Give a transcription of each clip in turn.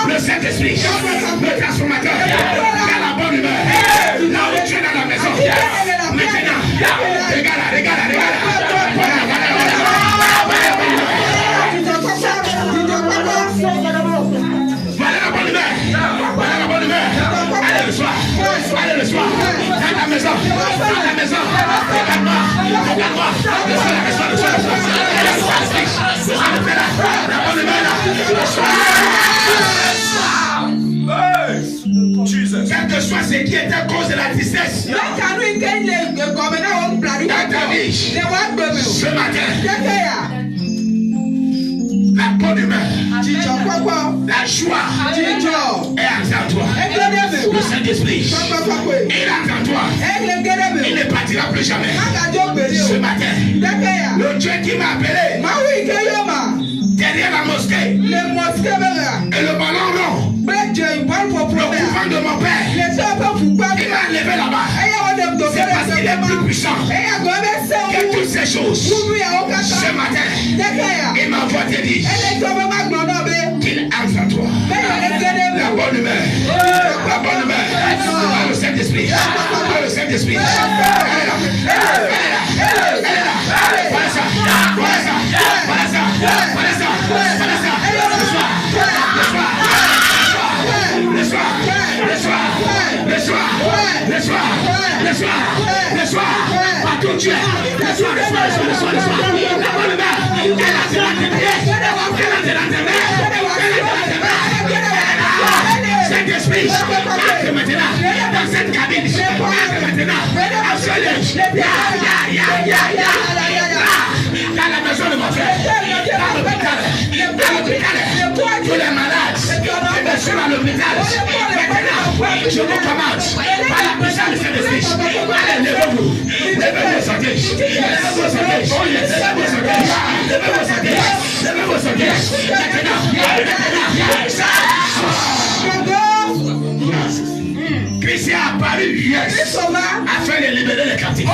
Le Saint-Esprit, le transformateur, dans la bonne humeur. Là où tu es dans la maison. Maintenant, regarde. Voilà la bonne humeur. Allez le soir. Dans la maison. Regarde-moi. Le soir. La bonne humeur quel que soit ce qui est à cause de la tristesse dans ta vie, ce matin, la bonne humeur, la joie est en toi. Le Saint-Esprit est en toi. Il ne partira plus jamais. Ce matin, le Dieu qui m'a appelé derrière la mosquée et le ballon rond, le couvent de mon père, il m'a levé là-bas. C'est parce qu'il est plus puissant que toutes ces choses. Ce matin, il m'envoie te dire qu'il entre en toi. La bonne humeur, par le Saint-Esprit, Elle est là. Voilà ça. Le soir, partout tu es. Le soir. La bonne humeur, elle a Saint-Esprit, entre maintenant dans cette cabine. Entre maintenant à ce lieu. Dans la maison de mon frère, dans l'hôpital, tous les malades, les gens à l'hôpital. Maintenant, je vous commande par la puissance du Saint-Esprit. Allez, levez-vous santé. Levez-vous santé. Christ est apparu afin de libérer les captifs. Et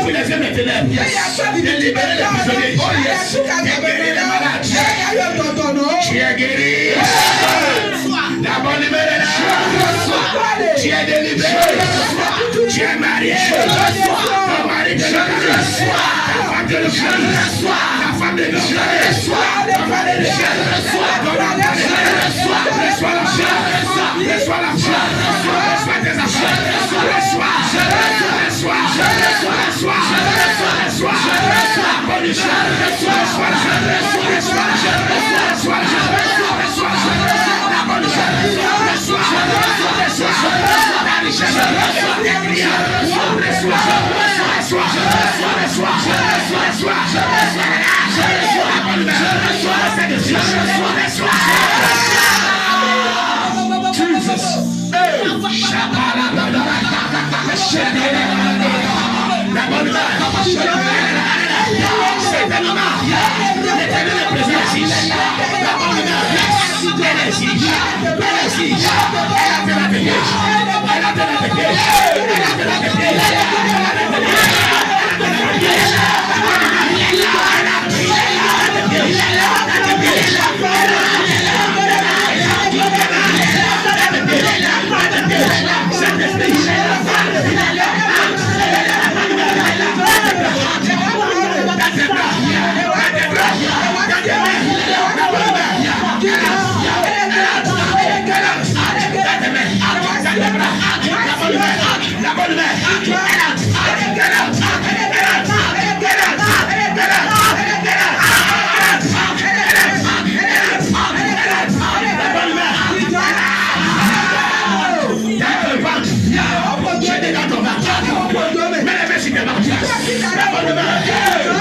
puis les hommes et ténèbres. De libérer les prisonniers. De guérir les malades. Tu es guéri. La bonne humeur est là. Tu es délivré. Tu es marié. Ton mari de l'Église. Ta femme de l'Église. Ta femme de l'Église. Ta femme de l'Église. Reçois la chair. Reçois la chair. Reçois tes affaires. Reçois la bonne chair. Reçois la bonne chair. La richesse.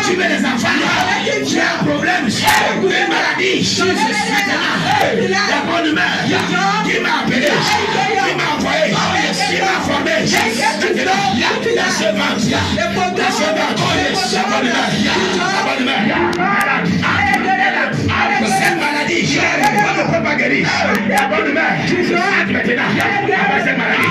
Tu veux les enfants, tu as un problème, une maladie, la bonne humeur qui m'a appelé, qui m'a envoyé, qui m'a formé, la servante, la bonne humeur, cette maladie, on ne peut pas guérir, la bonne humeur, maintenant, avec cette maladie,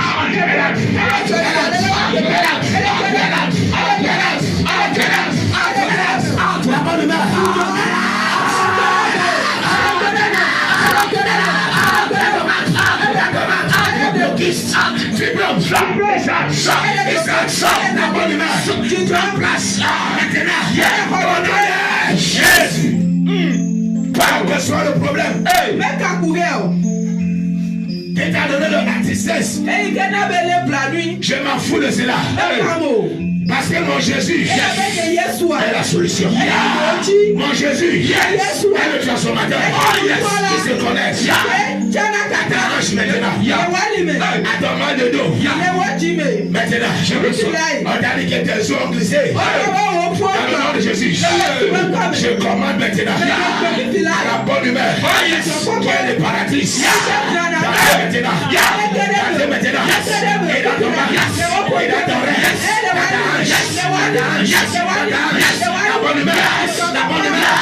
la bonne humeur. Quel soit le problème, qui t'a donné le narcissisme, je m'en fous de cela. Parce que mon Jésus est la solution. Mon Jésus est le transformateur. Il se connaît. T'arranges maintenant. À ton mal de dos. Maintenant, je reçois. On t'a dit que tes os ont glissé. Dans le nom de Jésus, je commande maintenant à la bonne humeur qui est le paradis. Maintenant, et dans ton mari, et dans ton rêve, la bonne humeur, la bonne humeur.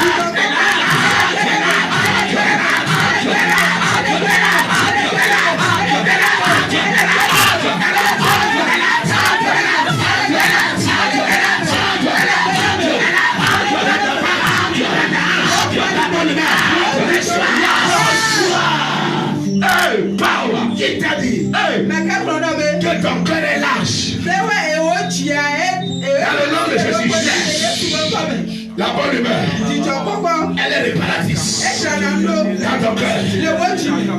Qui t'a dit que ton cœur est large? Dans le nom de Jésus, la bonne humeur, elle est le paradis. Dans ton cœur,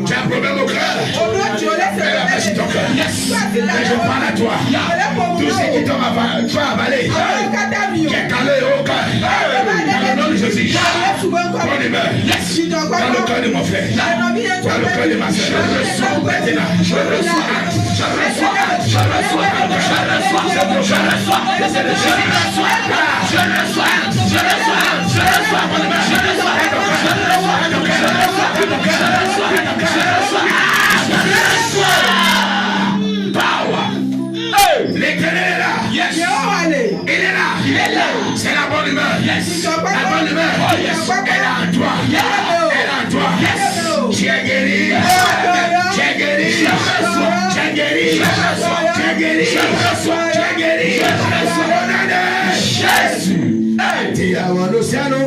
tu as un problème au cœur, elle a fait ton cœur. Mais je parle à toi, tous ceux qui t'ont avalé, qui est calé au cœur, dans le nom de Jésus, bonne humeur, dans le cœur de mon frère, dans le cœur de ma soeur, maintenant, je reçois, l'éternel est là. Il est là. C'est la bonne humeur. La bonne humeur. Elle est en toi. Elle est en toi. Tu es guéri. Tu es guéri. Tu es guéri. Tu es guéri. Tu es guéri. Au nom de Jésus. Ti amo Luciano.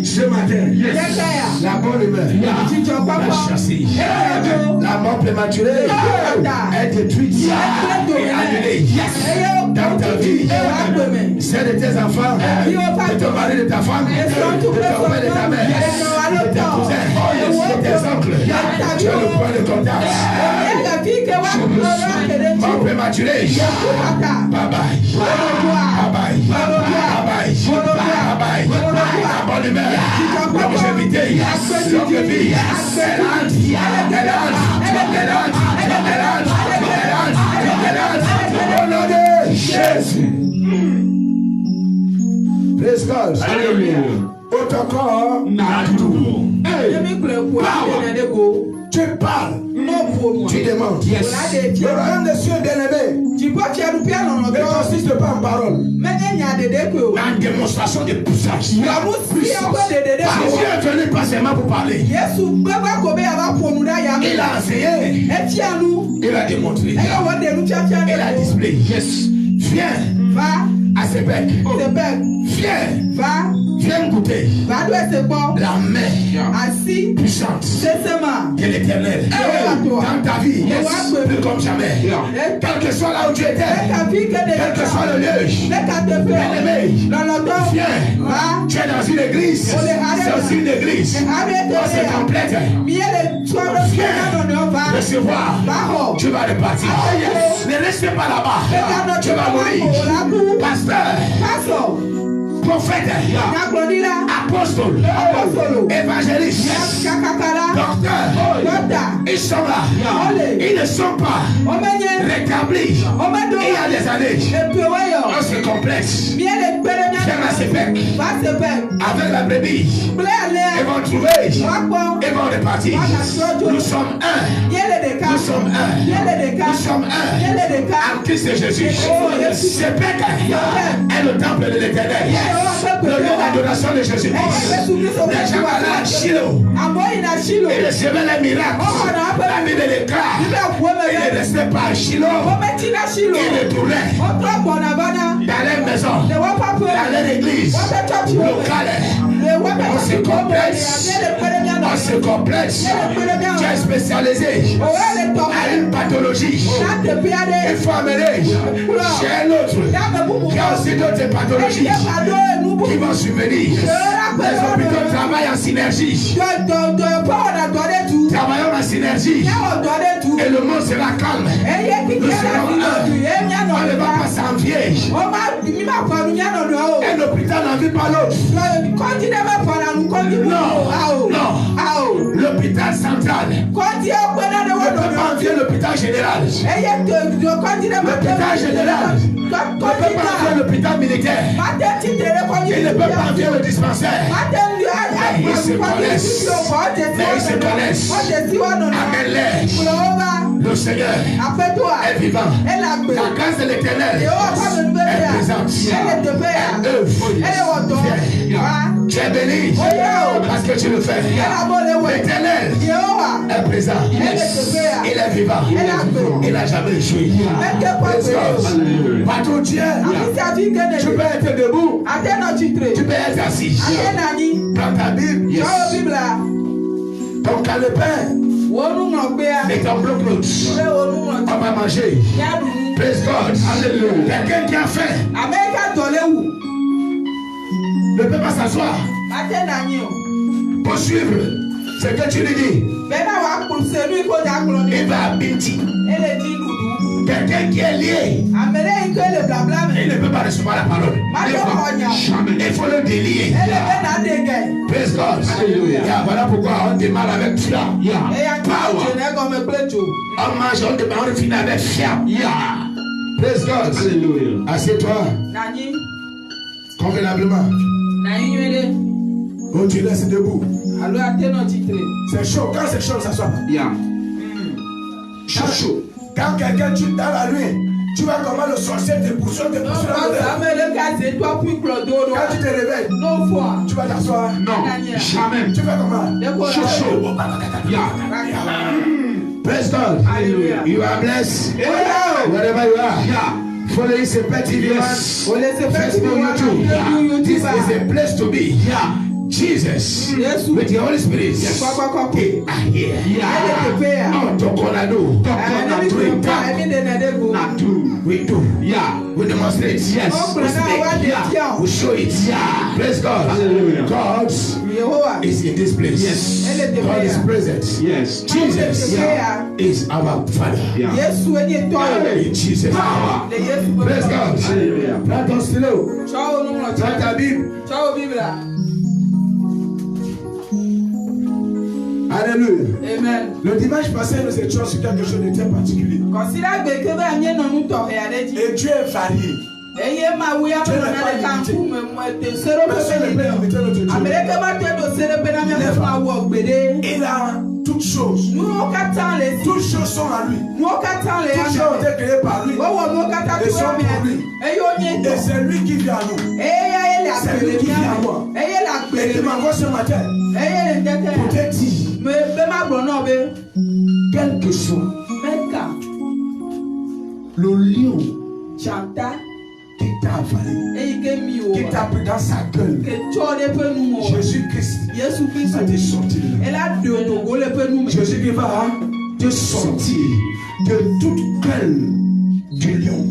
Ce matin, la bonne humeur, la chasser, la mort prématurée est détruite et annulée dans ta vie, celle de tes enfants, de ton mari, de ta femme, de ton père, de ta mère, de tes cousins, de tes oncles. Tu as le point de contact. Mort prématurée. Bye bye. Bye bye. Bye bye. Bye bye. La bonne humeur, longévité, longue vie, au nom de Jésus. Praise God. Autant corps, tu parles, tu demandes. Le royaume des cieux bien-aimé ne consiste pas en parole, en démonstration de puissance. Jésus est venu pas seulement pour parler. Il a enseigné, il a démontré, il a displayé. Viens à ce bec. Viens goûter la main puissante de l'Éternel dans ta vie, plus comme jamais. Quel que soit là où tu étais, quel que soit le lieu, bien-aimé, viens. Tu es dans une église, c'est aussi une église. On se complète. Viens recevoir. Tu vas repartir. Ne reste pas là-bas. Tu vas mourir. Pasteur. prophète, apôstole, évangéliste, docteur, ils sont là. Ils ne sont pas rétablis. Il y a des années, on se complexe. Faire la CPEC avec la brebis. Ils vont trouver, ils vont repartir. Nous sommes un. Nous sommes un. Nous sommes un. En Christ Jésus. CPEC est le temple de l'Éternel. Le lieu d'adoration de Jésus. Les gens allaient à Shiloh. Ils recevaient les miracles. La Bible déclare. Ils ne restaient pas à Shiloh. Ils retournaient dans leur maison, dans leur église locale. On se complexe. On se complexe. Tu es spécialisé à une pathologie. Il faut amener chez l'autre qui a aussi d'autres pathologies qui vont subvenir. Les hôpitaux travaillent en synergie. Travaillons en synergie. Et le monde sera calme. Nous serons un. On ne va pas s'envier. Un hôpital n'en vit pas l'autre. Non, non. L'hôpital central ne peut pas envier l'hôpital général. L'hôpital général ne peut pas envier l'hôpital militaire. Il ne peut pas envier le dispensaire. Mais ils se connaissent. Mais ils se connaissent. Amène-les. Le Seigneur est vivant. La grâce de l'Éternel est présente. Elle œuvre. Tu es béni parce que tu le fais. L'Éternel est présent. Il est vivant. Il n'a jamais échoué. Partout où tu es, tu peux être debout. Tu peux être assis. Prends ta Bible. Ton calepin et ton bloc-notes. On va manger. Praise God. Alléluia. Quelqu'un qui a faim ne peut pas s'asseoir pour suivre ce que tu lui dis. Il va à Binti. Quelqu'un qui est lié, il ne peut pas recevoir la parole. Il faut le délier. Praise God. Voilà pourquoi on démarre avec foi. On mange, on finit avec foi. Praise God. Assieds-toi convenablement. Oh, tu laisses debout. C'est chaud. Quand c'est chaud, ça soit pas. Chaud. Quand quelqu'un tue dans la nuit, tu vois comment le sorcier te pousse. Quand tu te réveilles, tu vas t'asseoir. Non, jamais. Tu fais comment? Chaud. Praise God. You are blessed. Wherever you are. Follow his petty videos. Facebook, YouTube. This is a place to be. Jesus, with the Holy Spirit, they are here. Oh, Tokonado. We do. We demonstrate. Yes. We speak. We show it. Praise God. God is in this place. Yes. God is present. Yes. Jesus is our Father. In Jesus' name. Praise God. Prends ton stylo. Prends ta Bible. Alléluia. Amen. Le dimanche passé, nous étions sur quelque chose de très particulier. Et Dieu est varié. Il a toutes choses. Toutes choses sont à lui. Toutes choses ont été créées par lui. Et sont pour lui. Et c'est lui qui vient à nous. C'est lui qui vient à moi. Et il m'envoie ce matin pour te dire quel que soit le lion qui t'a avalé, qui t'a pris dans sa gueule, Jésus-Christ va te sortir. Jésus-Christ va te sortir de toute gueule du lion.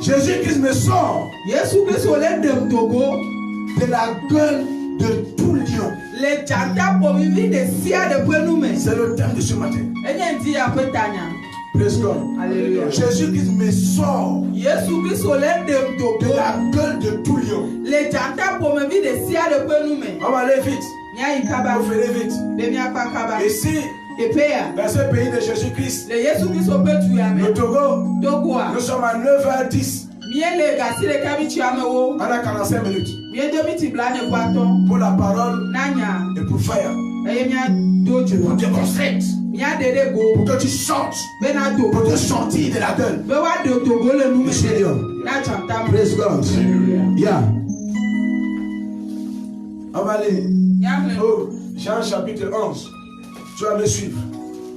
Jésus-Christ me sort de la gueule de tout lion. C'est le thème de ce matin. Praise God. Alléluia. Jésus-Christ me sort de la gueule de tout lion. On va aller vite. On va aller vite. Ici, dans ce pays de Jésus-Christ, le Togo, nous sommes à 9h10. On a 45 minutes pour la parole et pour faire. Pour te construire. Pour que tu sortes. Pour te sortir de la gueule. Monsieur Léon. Praise God. Yeah. On va aller au Jean chapitre 11. Tu vas me suivre.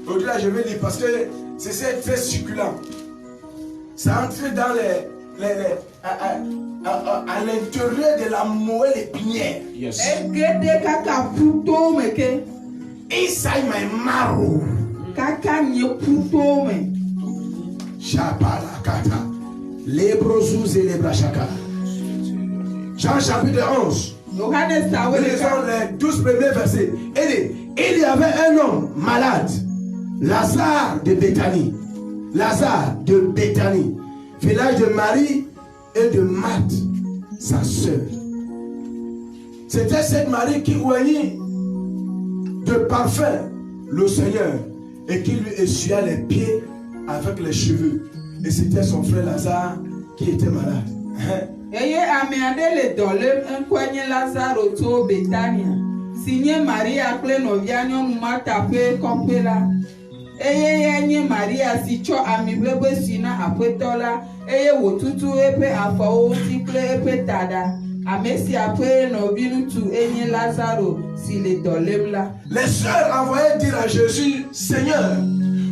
Aujourd'hui, là, je vais lire parce que c'est très succulent. Ça entre dans à l'intérieur de la moelle épinière. Yes. Inside my marrow. Chapala kata. Lebrosous et lebrachaka. Jean chapitre 11. Nous lisons les 12 premiers versets. Il y avait un homme malade, Lazare de Béthanie. Lazare de Béthanie, village de Marie et de Marthe, sa sœur. C'était cette Marie qui oignit de parfum le Seigneur et qui lui essuya les pieds avec les cheveux. Et c'était son frère Lazare qui était malade. Eye ame le dolem enkwanye Lazaro to Betania. Signé Maria kple novia nyɔnu Marta ƒe kɔƒe la. Eye nye Maria si tsɔ ami blebe si na aƒetɔ la eye wòtutu eƒe afɔwo ŋuti kple eƒe taɖa. Ame sia ƒe nɔvi ŋutsu enye Lazaro si le dɔ lém la. Les sœurs envoyaient dire à Jésus, Seigneur,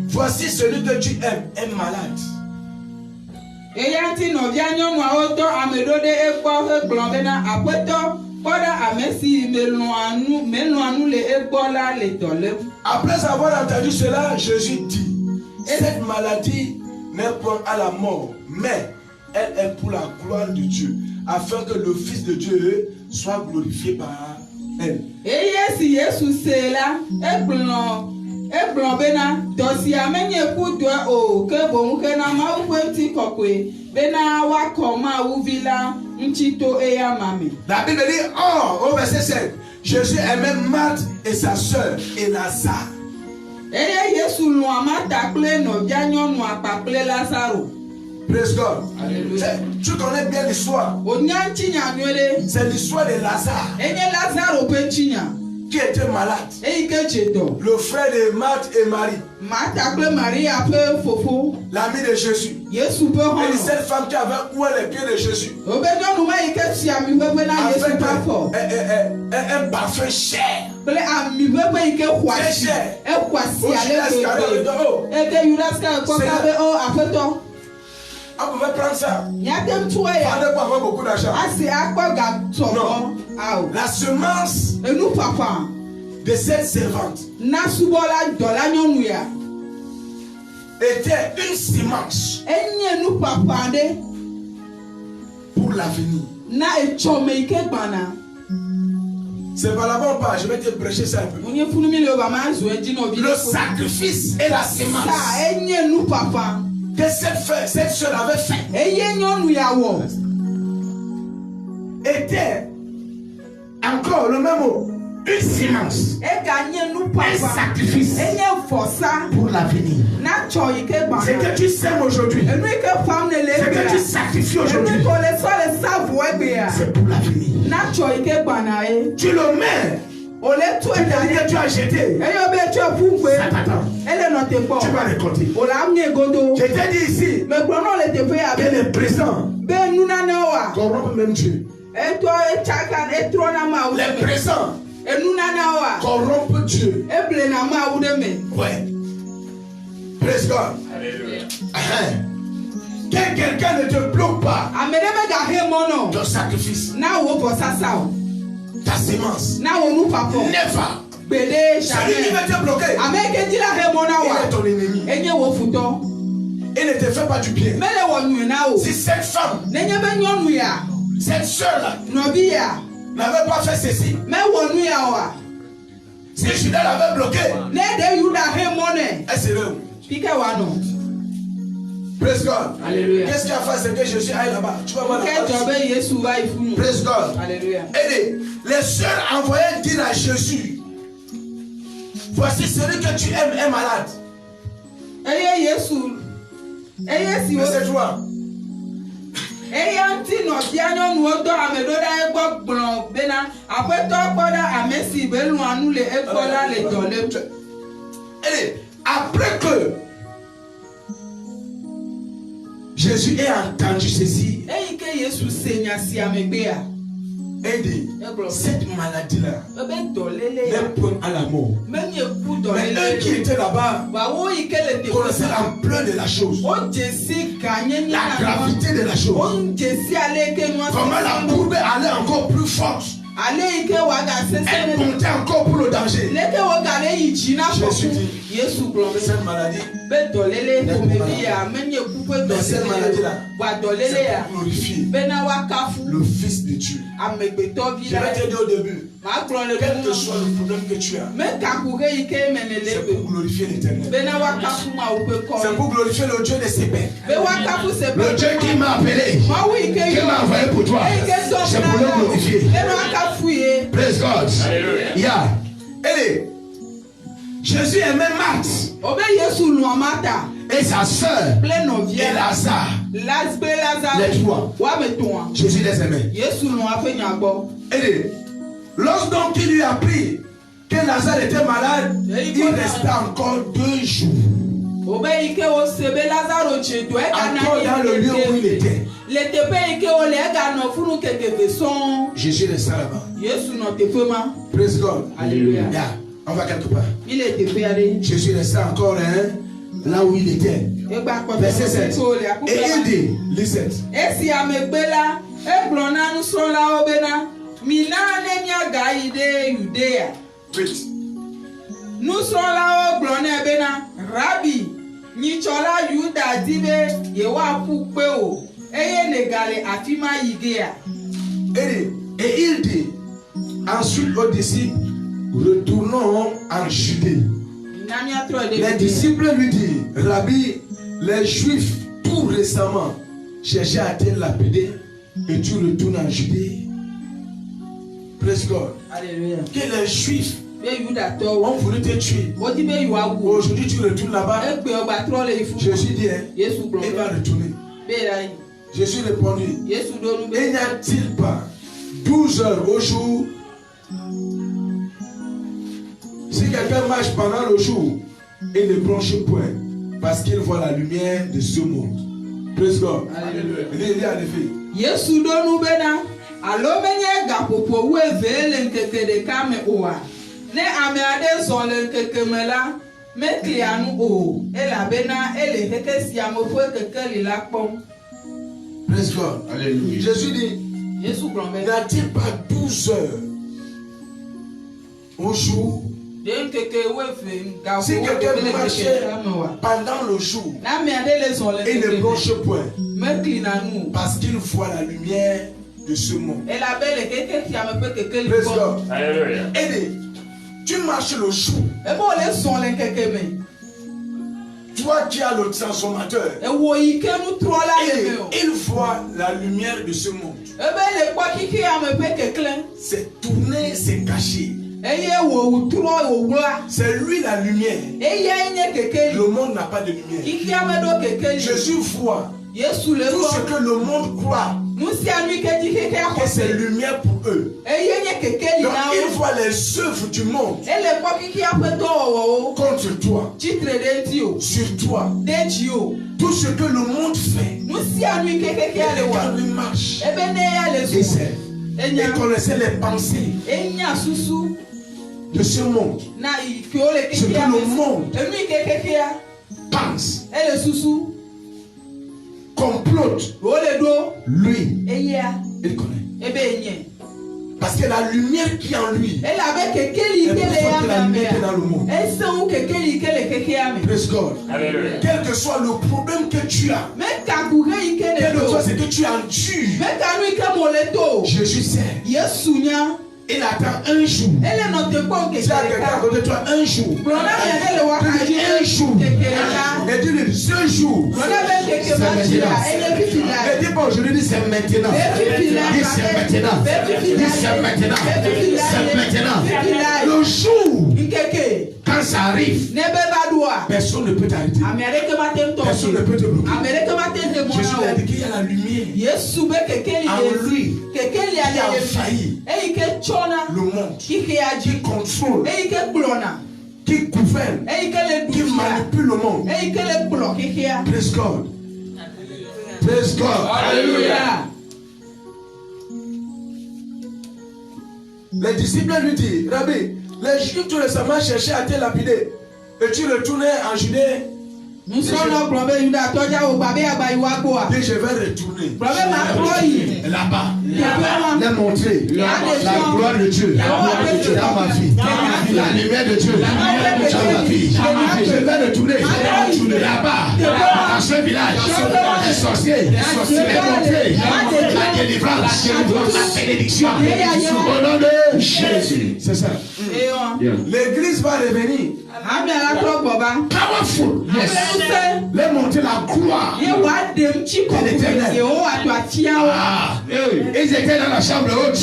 voici celui que tu aimes est malade. Eya ŋuti nɔvia nyɔnuawo dɔ ame ɖo ɖe egbɔ hegblɔ bena aƒetɔ kpɔɖa ame si melɔ̃a nu le egbɔ la le dɔ lém. Après avoir entendu cela, Jésus dit, cette maladie n'est point à la mort, mais elle est pour la gloire de Dieu, afin que le Fils de Dieu soit glorifié par elle. Eye si Yesu se la, egblɔ bena dɔ sia menye ku dɔe o, ke boŋ ke na Mawu ƒe ŋuti kɔkɔe bena woakɔ Mawu vi la ŋuti to eya ma me. La Bible dit, au verset 7, Jésus aimait Marthe et sa sœur et Lazare. Eye Yesu lɔ̃a Marta kple nɔvia nyɔnua kpakple Lazaro. Praise God. Alléluia. Tu connais bien l'histoire. Onya ŋutinya nyuie ɖe. C'est l'histoire de Lazare. Enye Lazaro ƒe ŋutinya. Qui était malade. Eyi ke dze dɔ. Le frère de Marthe et Marie. Marta kple Maria ƒe fofo. L'ami de Jésus. Yesu ƒe xɔlɔ̃. Et cette femme qui avait oué les pieds de Jésus. Obe nyɔnu ma yi ke si ami ƒeƒe na Yesu ƒe afɔ. Un parfum cher. Kple ami ƒeƒe yi ke xɔ asi. Exɔ asi ale gbegbe. Eke Judas ka kɔka be o aƒetɔ. On pouvait prendre ça. Nyate ŋutu ya. On ne peut avoir beaucoup d'argent. Asi akpɔ gatsɔgbɔ. La semence. Enu papa. De cette servante. Na subɔla dɔla nyɔnu ya. Était une semence. Enye nu papa ɖe. Pour l'avenir. Na etsɔme yi ke gbana. C'est pas là-bas on parle, je vais te prêcher ça un peu. Le sacrifice et la semence. Que cette soeur avait fait. Était encore le même mot. Une semence. Un sacrifice. Pour l'avenir. C'est que tu sèmes aujourd'hui. C'est que tu sacrifies aujourd'hui. C'est pour l'avenir. Tu le mets. Tu te dis que tu as jeté. Ça t'attend. Tu vas récolter. Je t'ai dit ici. Que les présents corrompent même Dieu. Les présents corrompent Dieu. Ouais. Praise God. Alléluia. Que quelqu'un ne te bloque pas ton sacrifice, ta semence. Never. Celui qui veut te bloquer, il est ton ennemi. Il ne te fait pas du bien. Si cette femme, cette soeur-là, n'avait pas fait ceci, si Judas l'avait bloqué, elle serait où? Praise God. Alléluia. Qu'est-ce qui a fait c'est que Jésus aille là-bas? Tu vas voir là-bas. Praise God. Alléluia. Et les sœurs envoyaient dire à Jésus, voici celui que tu aimes est malade. Verset 3. Après que Jésus ait entendu ceci, et dit, cette maladie-là n'est point à la mort. Mais eux qui étaient là-bas connaissaient l'ampleur de la chose, la gravité de la chose, comment la courbe allait encore plus forte. Elle montait encore pour le danger. Jésus dit, cette maladie, mais cette maladie-là, c'est pour glorifier le Fils de Dieu. Je vais te dire au début, quel que soit le problème que tu as, c'est pour glorifier l'Éternel. C'est pour glorifier le Dieu de ses pères. Le Dieu qui m'a appelé, qui m'a envoyé pour toi, c'est pour le glorifier. Praise God. Yeah. Jésus aimait Marthe et sa soeur et Lazare. Les trois. Jésus les aimait. Lorsqu'il lui a appris que Lazare était malade, il restait encore 2 jours. Encore dans le lieu où il était. Jésus restait là-bas. Praise God. Alléluia. Yeah. On va quelque part. Jésus restait encore là où il était. Verset 7. Et il dit, listen. Wait. Nous sommes là au Rabbi, Nichola Yuda Dibe, Yewa Pupeo, Eye Negale Atima Yigea. Et il dit ensuite aux disciples, retournons en Judée. Les disciples lui disent, Rabbi, les Juifs tout récemment cherchaient à te lapider et tu retournes en Judée. Praise God. Alléluia. Que les Juifs ont voulu te tuer. Aujourd'hui tu retournes là-bas. Jésus dit, il va retourner. Jésus répondit, et n'y a-t-il pas 12 heures au jour? Si quelqu'un marche pendant le jour, il ne bronche point, parce qu'il voit la lumière de ce monde. Praise God. Alléluia. Il est en effet. Yesu donu bena alomenye gapopo wevele nkeke de kame oa ne ame ade son le nkeke mela meklianu o ela bena ele heke siamo fo keke lila pom. Praise God. Alléluia. Jésus dit, Yesu grandmère. n'a-t-il pas 12 heures au jour? De nkeke weve gapo. Si quelqu'un marchait pendant le jour, na me ade le son le il ne bronche point, meklinanu parce qu'il voit la lumière de ce monde. ela bele heke siamo fo keke Praise lila God. pom. Alléluia. Et tu marches le jour. Ebo le son le nkeke me. Toi qui as le transformateur, Ewo ike nu trola le me o. il voit la lumière de ce monde. Ebe le kwa kiki ame pe kekle. C'est tourner, c'est cacher. Eye wo tro wo wla. C'est lui la lumière. Eye nye keke. Le monde n'a pas de lumière. Kiki ame do keke. Jésus voit Yesu le tout ko. ce que le monde croit Nous si anu ke di keke que c'est akose. lumière pour eux. Eye nye keke li Donc na il o. voit les œuvres du monde Ele kwa kiki ape do wo. contre toi, Chitre de ti o. sur toi. De ji o. Tout ce que le monde fait, Nous si anu ke keke ale quand wa. il marche, Ebe ne ya le il so. sait. Il connaissait les pensées Enya susu de ce monde. na ki o le Ce que keke le ame. monde Enu ke keke ya. pense, Ele susu. complote, O le do. lui, Eye ya. il connaît. Ebe nye. Parce que la lumière qui est en lui Elle avait kekeli est plus kele forte que la ya lumière qui est mea. dans le monde. Elle sent kekeli kele keke ya me. Praise God. Alléluia. Quel que soit le problème que tu as, Mais kakure ike quel ne que soit do. ce que tu endures, Mais kanu ike moleto. Jésus sait. Yesu nya. Il attend un jour. Si à quelqu'un à côté de toi, un jour. Un jour. Et dis-lui, ce jour. C'est maintenant. Et dis pas aujourd'hui, dis c'est maintenant. Dis c'est maintenant. Dis c'est maintenant. C'est maintenant. Le jour. Quand ça arrive, personne ne peut t'arrêter. Personne ne peut te bloquer. Jésus a dit qu'il y a la lumière en lui qui a failli le monde, qui contrôle, qui gouverne, qui manipule le monde. Praise God. Praise God. Alléluia. Les disciples lui disent, Rabbi, les Juifs tout récemment cherchaient à te lapider et tu retournais en Judée. Dis, je vais retourner là-bas, les montrer la gloire de Dieu dans ma vie, la lumière de Dieu dans ma vie. Je vais retourner là-bas, dans ce village, les sorciers, les montrer la délivrance, la bénédiction au nom de Jésus. C'est ça. L'église va revenir. Powerful. Yes. Les montrer la gloire de l'Éternel. Ils étaient dans la chambre haute.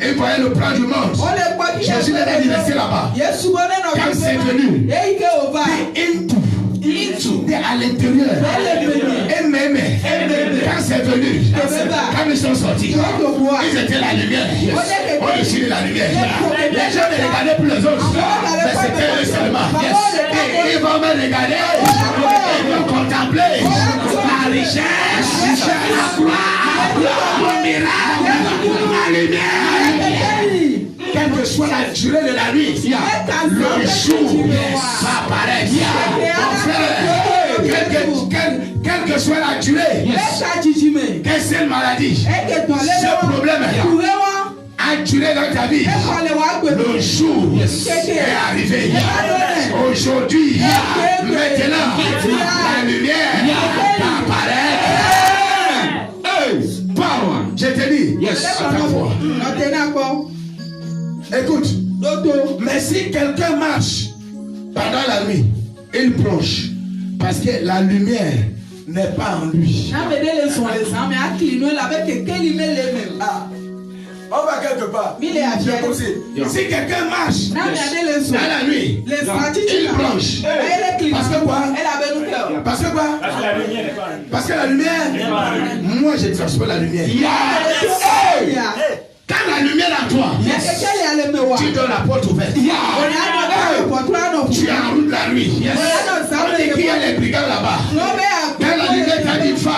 Ils voyaient le plan du monde. Jésus les a dit rester là-bas. Quand c'est venu, à l'intérieur. Quand c'est venu, quand ils sont sortis, ils étaient la lumière. Au-dessus de la lumière. Les gens ne regardaient plus les autres. Mais c'était eux seulement. Ils vont me regarder. Ils vont contempler la richesse, la gloire, le miracle, la lumière. Quelle que soit la durée de la nuit, le jour va apparaître. Quelle que soit la durée, quelle soit la maladie, ce problème a duré dans ta vie, le jour est arrivé. Aujourd'hui, maintenant, la lumière va apparaître. Power. Je te dis, écoute, mais si quelqu'un marche pendant la nuit, il plonge. Parce que la lumière n'est pas en lui. On va quelque part. Si quelqu'un marche dans la nuit, il plonge. Parce que quoi? Parce que quoi? Parce que la lumière, moi je transporte la lumière. Quand la lumière est en toi, tu donnes la porte ouverte. Tu es en route la nuit. On dit qu'il y a les brigands là-bas. Quand la lumière t'a dit va,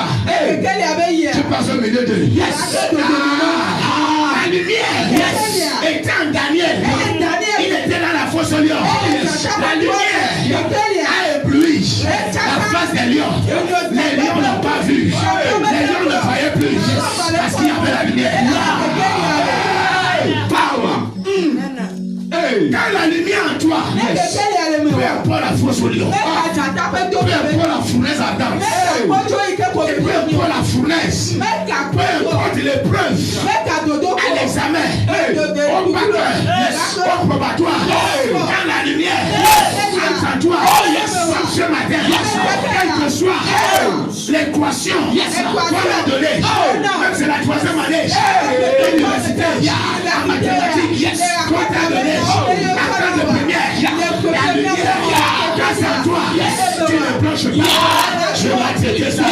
tu passes au milieu d'eux. La lumière était en Daniel. Il était dans la fosse au lion. La lumière a ébloui la face des lions. Les lions n'ont pas vu. Les lions ne voyaient plus. Parce qu'il y avait la lumière. Power. Quand la lumière en toi, peu importe la fosse au lion, peu importe la fournaise ardente, peu importe la fournaise, peu importe l'épreuve, à l'examen, au bac, au probatoire, quand la lumière entre en toi, comme ce matin, quelle que soit l'équation qu'on a donnée, même c'est la troisième année, l'université, la mathématique, qu'on t'a donné, la classe de première, la lumière, grâce à toi, tu ne planches pas. Je vais accepter ça.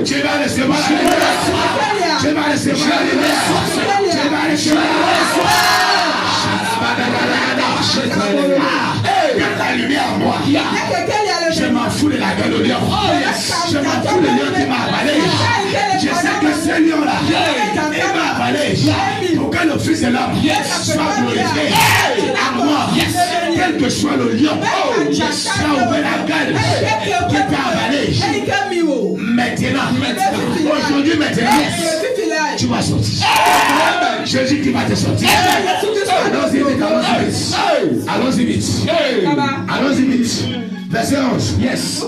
Tu vas recevoir la lumière. Tu vas recevoir la lumière. Tu vas recevoir la lumière en moi. Je m'en fous de la gueule au lion. Je m'en fous de lion qui m'a avalé. Je sais que ce lion-là, il m'a avalé pour que le Fils de l'homme soit glorifié à moi. Quel que soit le lion qui a ouvert la gueule, qui t'a avalé. Maintenant, aujourd'hui, maintenant, tu vas sortir. Jésus qui va te sortir. Allons-y vite, allons-y vite. Allons-y vite. Verset 11. Yes.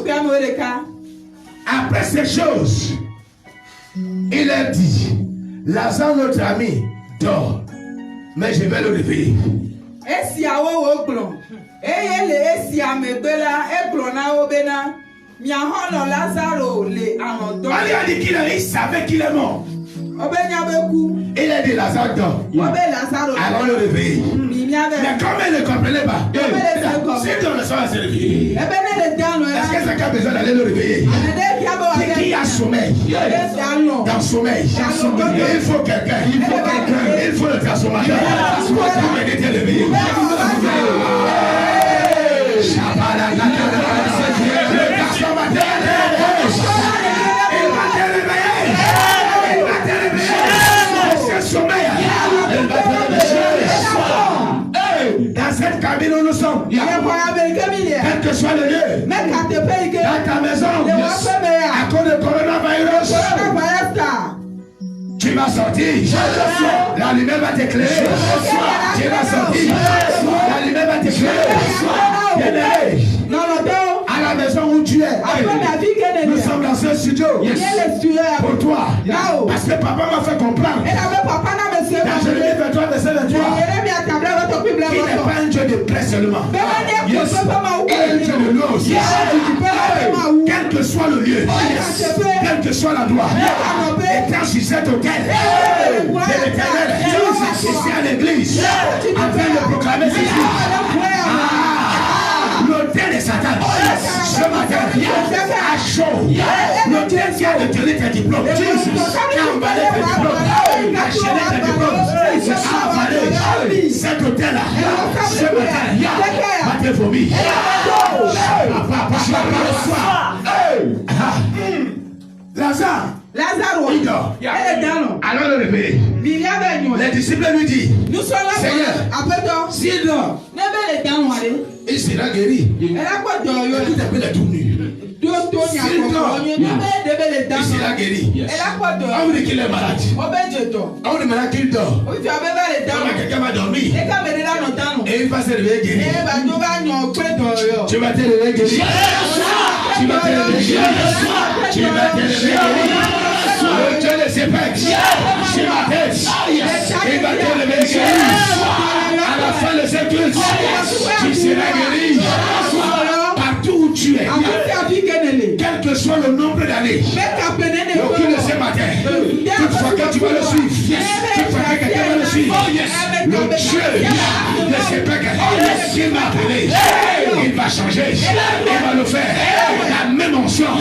Après ces choses, Il a dit, Lazare, notre ami, dort, mais je vais le réveiller. Marie a dit il savait qu'il est mort. Il a dit Lazare dort. Allons le réveiller. Mais comme elle ne comprenait pas, si ton le soir se réveiller, est-ce que ça a besoin d'aller le réveiller? Qui a sommeil? Dans le sommeil. Il faut quelqu'un. Il faut le transformateur. Pour m'aider à réveiller. Le transformateur. Il va te réveiller. Il va te réveiller. C'est sommeil. Il va te réveiller. Dans cette cabine où nous sommes, quel que soit le lieu, dans ta maison, à cause de coronavirus, tu vas sortir. La lumière va t'éclairer. Tu vas sortir. La lumière va t'éclairer. À la maison où tu es, nous sommes dans ce studio. Pour toi. Parce que papa m'a fait comprendre. Dans Jérémie 23, verset 23. Il n'est pas un Dieu de près seulement. Il est un Dieu de l'eau aussi. Quel que soit le lieu, quel que soit l'endroit, étant sur cet hôtel de l'Éternel, ici à l'église, afin de proclamer ces jours. L'hôtel de Satan, ce matin, à chaud, l'hôtel qui a détenu tes diplômes, qui a emballé tes diplômes, a chaîné tes diplômes, a avalé cet hôtel-là, ce matin, va te vomir. Lazare, il dort. Alors le réveiller. Les disciples lui disent, Seigneur, s'il dort, il sera guéri. Il est tout nu. S'il dort, il sera guéri. On vous dit qu'il est malade. On dit malade qu'il dort. Quelqu'un va dormir. Et il va se réveiller guéri. Tu vas te réveiller guéri. Tu vas te réveiller guéri. Tu vas te réveiller guéri. Le Dieu de ses pères, sur ma tête, il va te réveiller guéri. À la fin de cette culte, tu seras guéri. Partout où tu es, quel que soit le nombre d'années, le culte de ce matin, toutefois que tu vas le suivre, toutefois que quelqu'un va le suivre, le Dieu de ses pères, s'il m'a appelé, il va changer, il va le faire. La même onction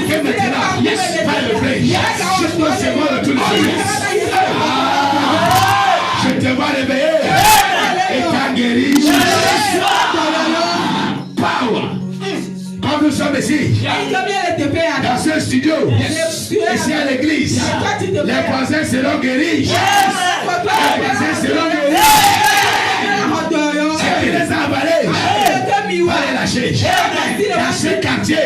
que maintenant, va le faire. Jusqu'au second de tous les jours. Je te vois réveiller et t'as guéri. Power. Quand nous sommes ici, dans ce studio, ici à l'église, les voisins seront guéris. Les voisins seront guéris. Ce qui les a avalés, va les lâcher. Dans ce quartier,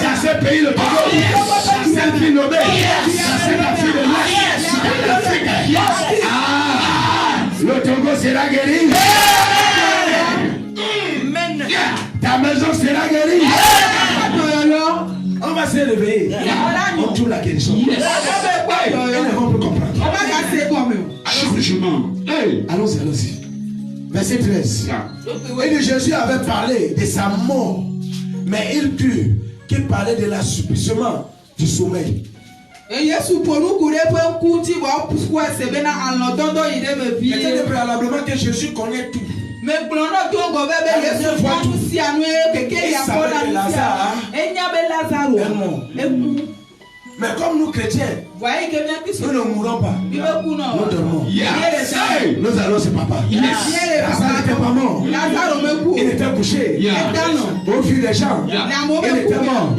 dans ce pays, le Togo, dans cette ville nommée, dans cette Afrique de l'Ouest, dans l'Afrique. Le Togo sera guéri. Ta maison sera guérie. On va se réveiller. On tourne la guérison. Et on peut comprendre. Allons-y, allons-y. Verset 13. Et Jésus avait parlé de sa mort, mais il crut qu'il parlait de l'assouplissement du sommeil. C'était préalablement que Jésus connaît tout. Mais mais comme nous chrétiens, nous ne mourrons pas. Nous dormons. Nous allons chez papa. Lazare n'était pas mort. Il était couché. Au fil des gens, il était mort.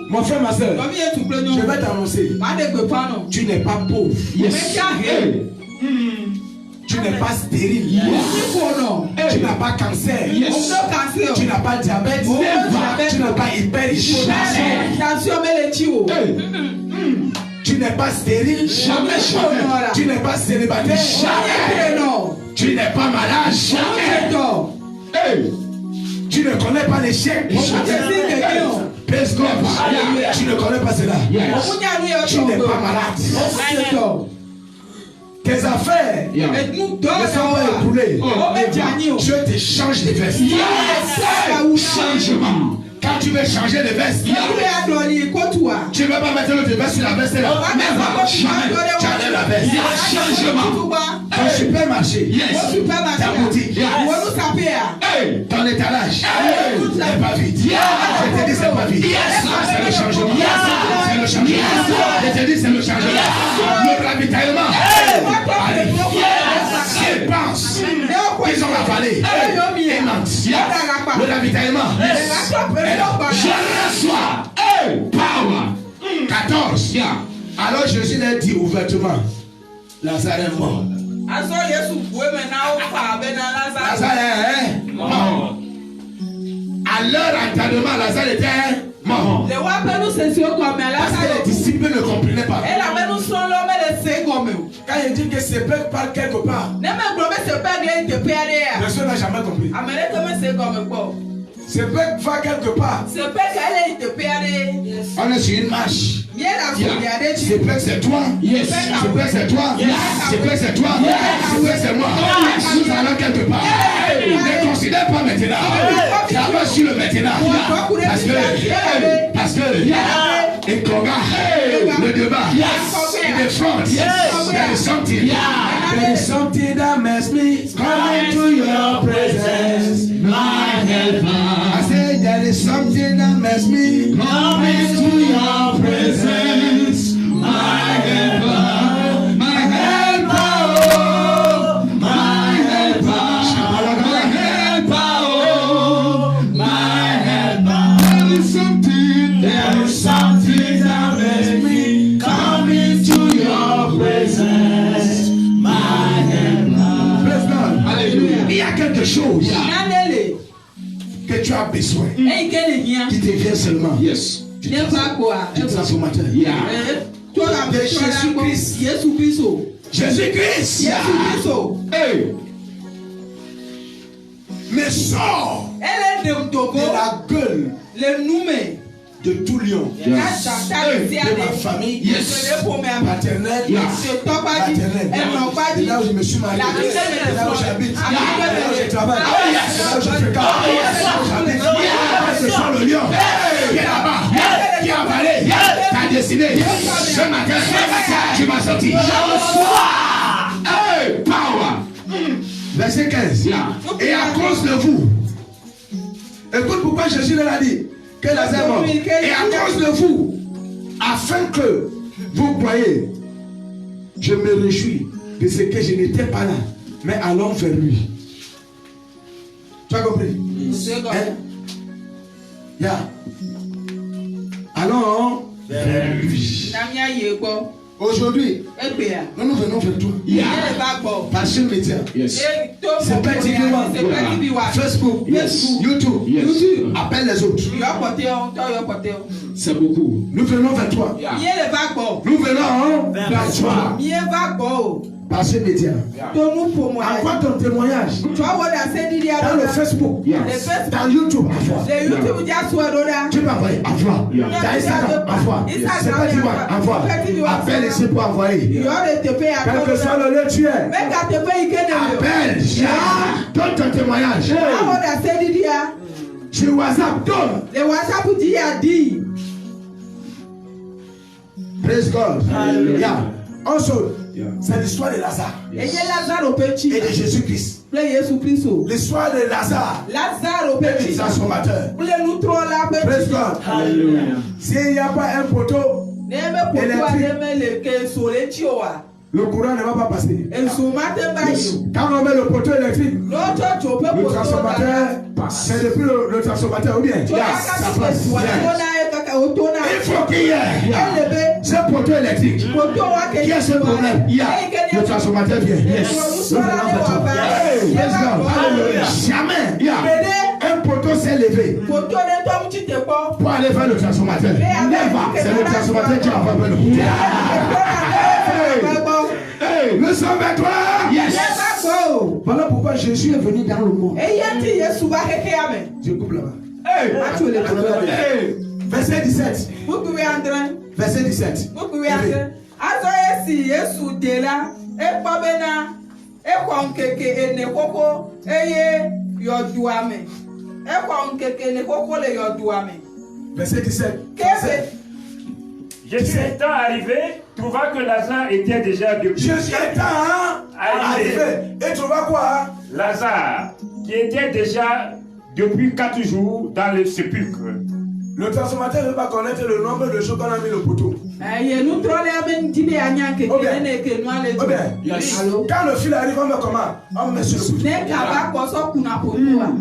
Mon frère, ma soeur, je vais t'annoncer. Tu n'es pas pauvre. Tu n'es pas stérile. Tu n'as pas cancer. Tu n'as pas diabète. Tu n'as pas hypertension. Tu n'es pas stérile. Tu n'es pas célibataire. Tu n'es pas malade. Tu ne connais pas l'échec. Praise God. Tu ne connais pas cela. Tu n'es pas malade. Tes affaires ne sont pas écoulées. Je te change de veste. Changement. Quand tu veux changer de veste, tu ne vas pas mettre l'autre veste sur la veste là. Tu enlèves la veste. Changement. Ton supermarché, ta boutique, ton étalage n'est pas vide. Je te dis, c'est pas vide. C'est le changement. C'est le changement. Je te dis, c'est le changement. Le ravitaillement. Je pense qu'ils ont avalé. Le ravitaillement. Je reçois. Power. 14. Alors Jésus l'a dit ouvertement. Lazare est mort. Lazare est mort. À leur entendement, Lazare était mort. Parce que les disciples ne comprenaient pas. Quand il dit que c'est peut par quelque part, personne n'a jamais compris. C'est peut va quelque part. On est sur une marche. C'est peut c'est toi. C'est peut c'est toi. C'est peut c'est toi. C'est peut c'est moi. Nous allons quelque part. Ne considère pas maintenant. Ça va sur le maintenant. Parce que il combat le débat. In the front, there is something. There is something that makes me come into your presence, my helper. I said there is something that makes me come into your presence, my helper, my helper, oh, my helper, my helper, oh, my helper. There is something that makes me come into your presence, my helper. Praise God. Alléluia. Il y a quelque chose que tu as besoin qui te vient seulement. Yes. Du transformateur. De Jésus-Christ. Jésus-Christ. Hey. Mais sors de la gueule de tout lion, de ma famille, paternelle, de là où je me suis marié, de là où j'habite, de là où je travaille, de là où je fréquente, de là où j'habite. Ce sont le lion qui est là-bas, qui a avalé ta destinée. Ce matin, tu m'as sorti. Power. Verset 15. Et à cause de vous, écoute pourquoi Jésus l'a dit. Que Lazare est mort. Et à cause de vous, afin que vous croyez, je me réjouis de ce que je n'étais pas là, mais allons vers lui. Tu as compris? Allons vers lui. Aujourd'hui, nous venons vers toi. Par ce média. C'est pas TV1, Facebook, YouTube. Appelle les autres. C'est beaucoup. Nous venons vers toi. Nous venons vers toi. Par ce média. Envoie ton témoignage. Dans le Facebook. Dans YouTube. Tu peux envoyer. Envoie. Dans Instagram. Envoie. C'est pas tu vois. Envoie. Appelle ici pour envoyer. Quel que soit le lieu tu es. Appelle. Donne ton témoignage. Sur WhatsApp. Donne. Praise God. Also, c'est l'histoire de Lazare et de Jésus-Christ. L'histoire de Lazare et du transformateur. Praise God. S'il n'y a pas un poteau électrique, le courant ne va pas passer. Quand on met le poteau électrique, le transformateur, c'est depuis le transformateur ou bien ça passe. Il faut qu'il y ait ce poteau électrique. Qui a ce problème? Il y a le transformateur vient. Jamais un poteau s'est levé pour aller vers le transformateur. C'est le transformateur qui a envoyé le poteau. Nous sommes vers toi. Voilà pourquoi Jésus est venu dans le monde. Je coupe là-bas. Verset 17. Verset 17. Azoyesi Yesu dela ekpobena ekwonkeke enekoko eye yoduame ekwonkeke enekoko le yoduame. Verset 17. Jésus étant arrivé, trouva que Lazare était déjà depuis. Jésus étant arrivé et trouva quoi? Lazare, qui était déjà depuis 4 jours dans le sépulcre. Le transformateur ne veut pas connaître le nombre de jours qu'on a mis le poteau. Quand le fil arrive, on met comment? On met sur le poteau.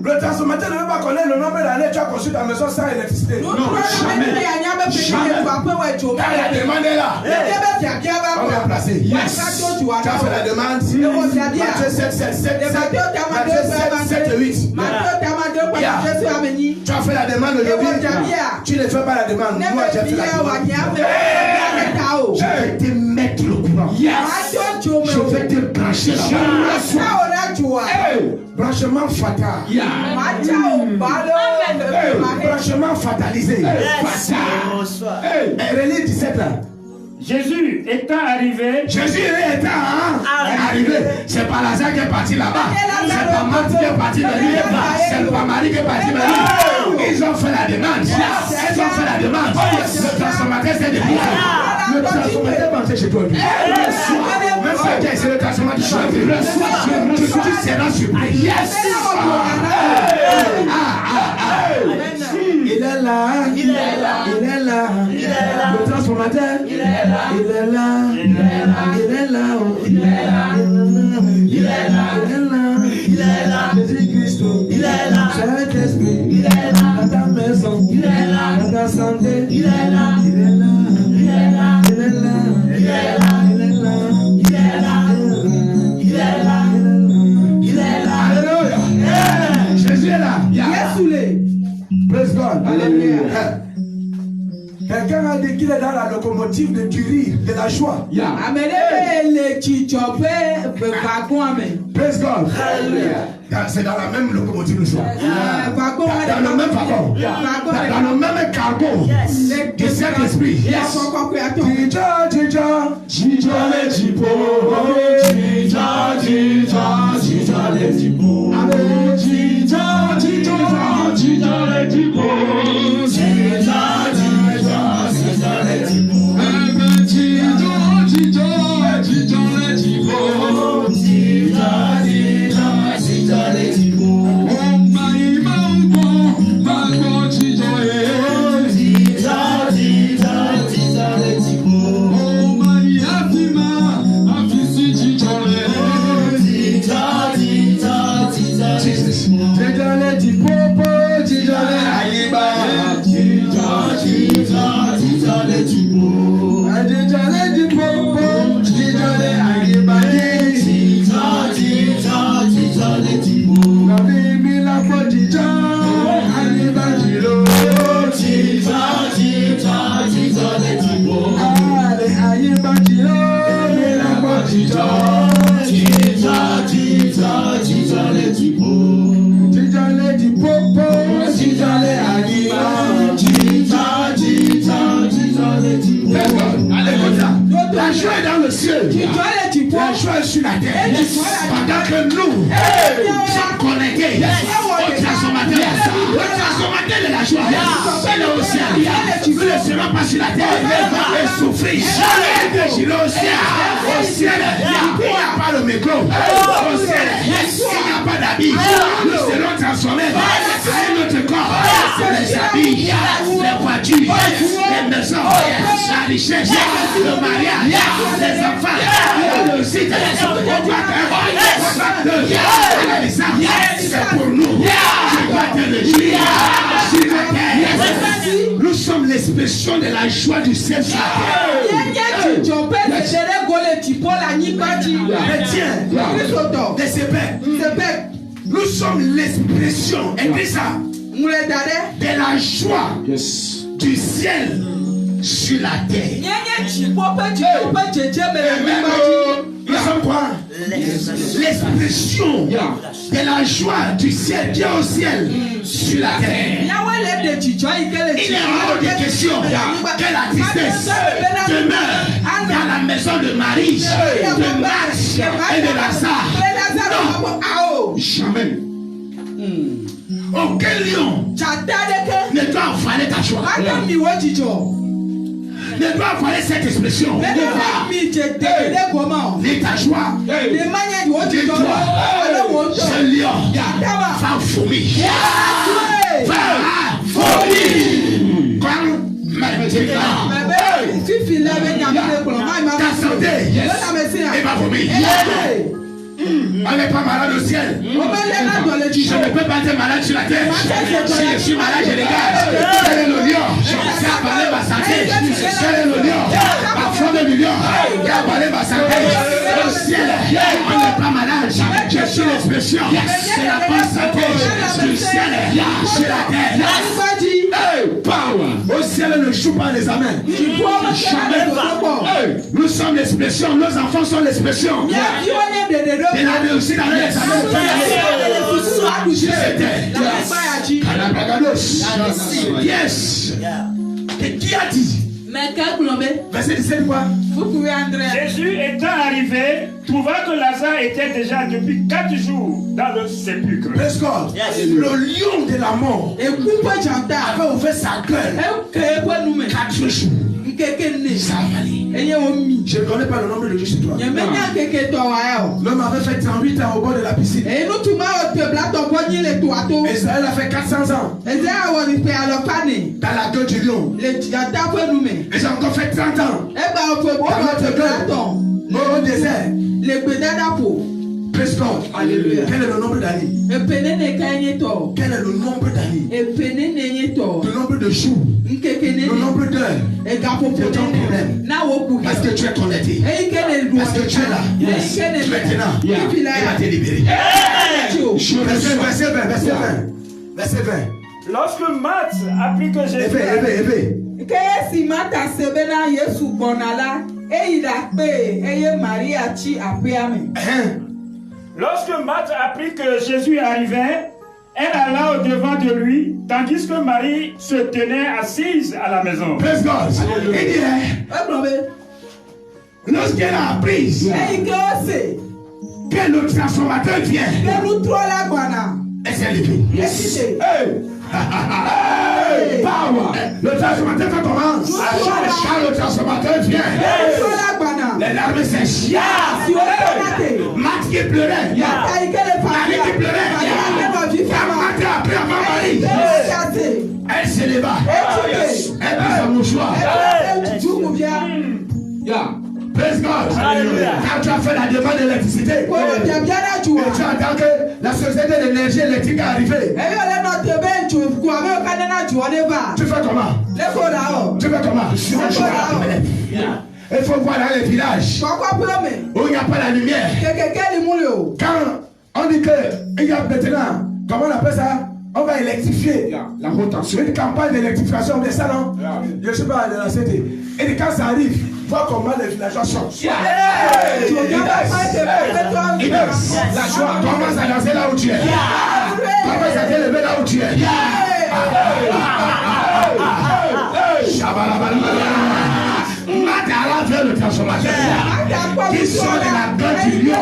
Le transformateur ne veut pas connaître le nombre d'années que tu as construit ta maison sans électricité. Non, jamais. Quand la demande est là, on va placer. Yes. Tu as fait la demande. Matthieu 7, 7, 7, 7, 8. Tu as fait la demande aujourd'hui. Tu ne fais pas la demande. Moi, j'ai fait la demande. Je vais te mettre le courant. Je vais te brancher là-bas. Branchement fatal. Branchement fatalisé. Relis 17 là. Jésus étant arrivé, c'est pas Lazare qui est parti là-bas, c'est pas Marthe qui est parti là-bas, c'est pas Marie qui est parti là-bas. Ils ont fait la demande. Le transformateur s'est débrouillé. Le transformateur pensait chez toi. Même si c'est le transformateur qui choisit. Tu seras surpris. Yes. Il est là. Le transformateur. Il est là. Jésus-Christ. Saint-Esprit. Il est là. Dans ta maison. Il est là. Dans ta santé. Il est là. Alléluia. Jésus est là. Praise God. Alléluia. Quelqu'un a dit qu'il est dans la locomotive de Curie, de la joie. Praise God. C'est dans la même locomotive de joie. Dans le même wagon. Dans le même cargo. Du Saint-Esprit. La joie est dans le ciel. La joie est sur la terre. Pendant que nous sommes connectés au transformateur. Le transformateur de la joie, il est au ciel. Nous ne serons pas sur la terre et souffrir. Il est au ciel. Au ciel, il n'y a pas le micro. Au ciel, il n'y a pas d'habits. Nous serons transformés à notre corps. Les habits, les voitures, les maisons, la richesse, le mariage, les enfants, le site, c'est pour nous. Je dois te le dire. Nous sommes l'expression de la joie du ciel sur la terre. Nous sommes l'expression, écris ça, de la joie du ciel sur la terre. Nous sommes quoi? L'expression de la joie du ciel, Dieu au ciel, sur la terre. Il est hors de question que la tristesse demeure dans la maison de Marie, de Marthe et de Lazare. Non, jamais. Aucun lion ne doit avaler ta joie. Ne doit avaler cette expression. Ne doit ni ta joie. Dis-toi, ce lion va vomir. Va vomir. Comme maintenant. Ta santé, il va vomir. On n'est pas malade au ciel. Je ne peux pas être malade sur la terre. Si je suis malade, je dégage. Quel est le lion qui a parlé ma santé? Quel est le lion? Ma fond de million qui a parlé ma santé? Au ciel, on n'est pas malade. Je suis l'expression. C'est la bonne santé du ciel sur la terre. Power. Au ciel, ne joue pas les amens. Nous sommes l'expression. Nos enfants sont l'expression. Il a réussi dans les examens. Yes. Et qui a dit? Verset 17 quoi? Jésus étant arrivé, trouva que Lazare était déjà depuis 4 jours dans le sépulcre. Praise God. Le lion de la mort avait ouvert sa gueule 4 jours. Ça a valé. Je ne connais pas le nombre de jours sur toi. L'homme avait fait 38 ans au bord de la piscine. Israël a fait 400 ans dans la gueule du lion. Et j'ai encore fait 30 ans au désert. Praise God. Alléluia. Quel est le nombre d'années? Quel est le nombre d'années? Le nombre de jours? Le nombre d'heures? C'est ton problème. Parce que tu es connecté. Parce que tu es là. Maintenant, il va te libérer. Verset 20. Lorsque Marthe apprit que Jésus Lorsque Marthe apprit que Jésus arrivait, elle alla au-devant de lui, tandis que Marie se tenait assise à la maison. Praise God. Lorsqu'elle a appris que le transformateur vient, elle s'est levée. Le transformateur commence. Quand le transformateur vient, les larmes sèchent. Marthe qui pleurait. Marie qui pleurait. Marthe a pris avant Marie. Elle se leva. Elle prit son mouchoir. Praise God. Quand tu as fait la demande d'électricité, et tu attends que la société d'énergie électrique est arrivée. Tu fais comment? Il faut voir dans les villages où il n'y a pas la lumière. Quand on dit qu'il y a maintenant, comment on appelle ça? On va électrifier la rotation. Une campagne d'électrification de ça, non? Je ne sais pas de la CT. Et quand ça arrive, vois comment les villageois chantent. La joie commence à danser là où tu es. Commence à te lever là où tu es. Matala vers le transformateur qui sort de la gueule du lion,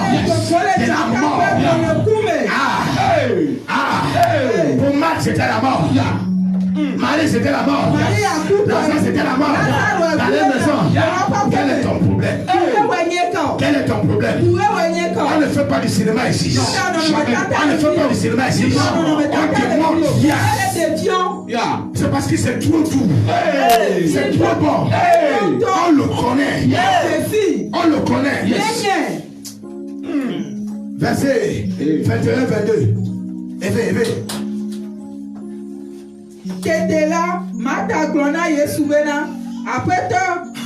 de la mort. Pour Marthe c'était la mort. Marie c'était la mort. Lazare c'était la mort. Dans les maisons. Quel est ton problème? Quel est ton problème? On ne fait pas du cinéma ici. On ne fait pas du cinéma ici. On te montre. C'est parce que c'est trop doux. C'est trop bon. On le connaît. On le connaît. Verset 21-22. Éveille. Kedela mata glona Yesu bena apeto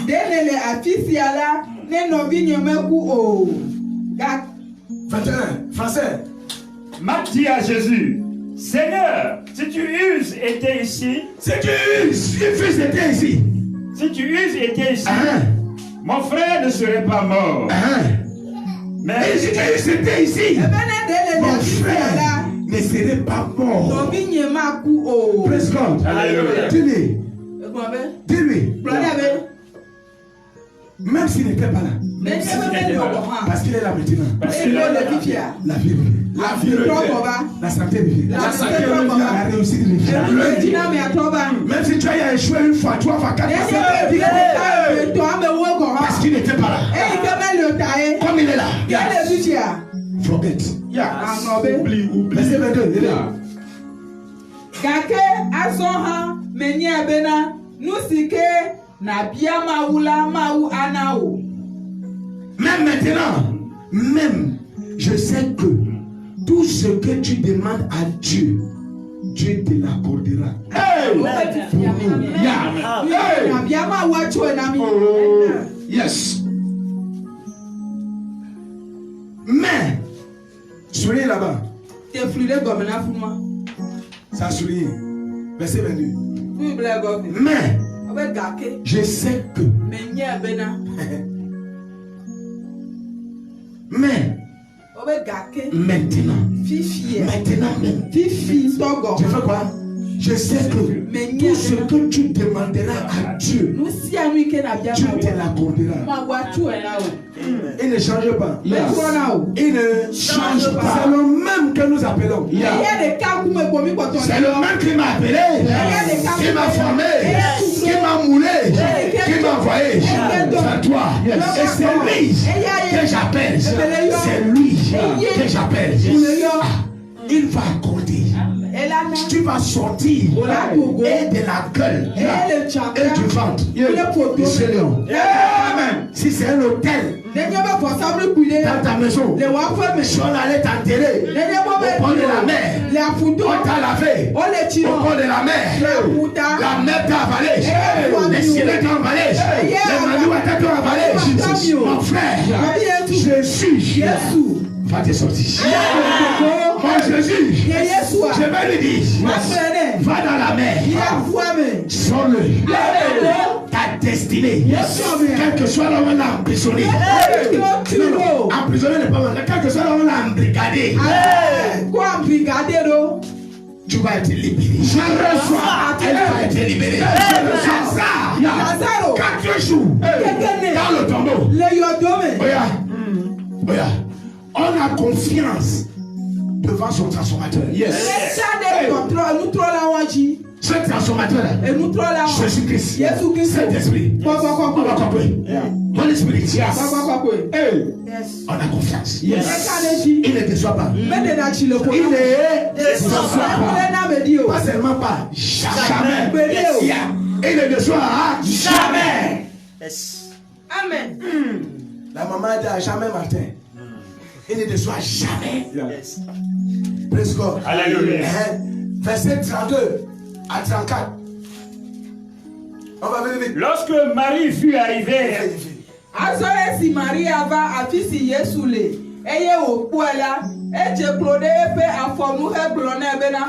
denele afisiala ne novi nyomeku o. 21 français. Marthe dit à Jésus, Seigneur, si tu eusses été ici, Si tu étais ici, mon frère ne serait pas mort. Mais c'était ici. Mon frère ne serait pas mort. Praise God. Alléluia. Dis-lui. Dis-lui. Même s'il n'était pas là. Parce qu'il est là maintenant. La vie. La santé revient. La réussite revient. Même si tu as échoué une fois, 3 fois, 4 fois, parce qu'il n'était pas là. Comme il est là. Forget. Oublie. Verset 22, il est là. Gake asoha menye bena nusike na bia maula mau anao. Même maintenant, je sais que tout ce que tu demandes à Dieu, Dieu te l'accordera. Yes. Mais, souriez là-bas. Ça sourit. Verset 22. Mais, je sais que. Mais, maintenant même. Tu fais quoi? Je sais que tout ce que tu demanderas à Dieu, Dieu te l'accordera. Il ne change pas. Il ne change pas. C'est le même que nous appelons. C'est le même qui m'a appelé, qui m'a formé, qui m'a moulé, qui m'a envoyé. C'est toi. Et c'est lui que j'appelle. C'est lui que j'appelle. Il va accorder. Tu vas sortir et de la gueule et du ventre du Seigneur. Amen. Si c'est un hôtel dans ta maison, si on allait t'enterrer au bord de la mer, on t'a lavé au bord de la mer t'a avalé, les squelettes t'ont avalé, les manuels t'ont avalé. Mon frère, Jésus va te sortir. Moi Jésus, je vais lui dire, va dans la mer, sors-le. Ta destinée, quel que soit là où on l'a emprisonné, emprisonné n'est pas mal, quel que soit là où on l'a embrigadé, tu vas être libéré. Elle va être libérée. Lazare, 4 jours dans le tombeau. Regarde, on a confiance devant son transformateur. Yes. Ce transformateur-là, Jésus-Christ, Saint-Esprit, on va comprendre. Holy Spirit, on a confiance. Yes. Il ne déçoit pas. Il ne déçoit pas. Pas seulement pas, jamais. Il ne déçoit jamais. Amen. La maman dit à jamais Martin. Il ne déçoit jamais. Yes. Praise God. Alléluia. Verset 32 à 34. On va venir vite. Lorsque Marie fut arrivée, Azore si Maria va afisi Yesu le eye okuela eje klode epe afomu he blone bena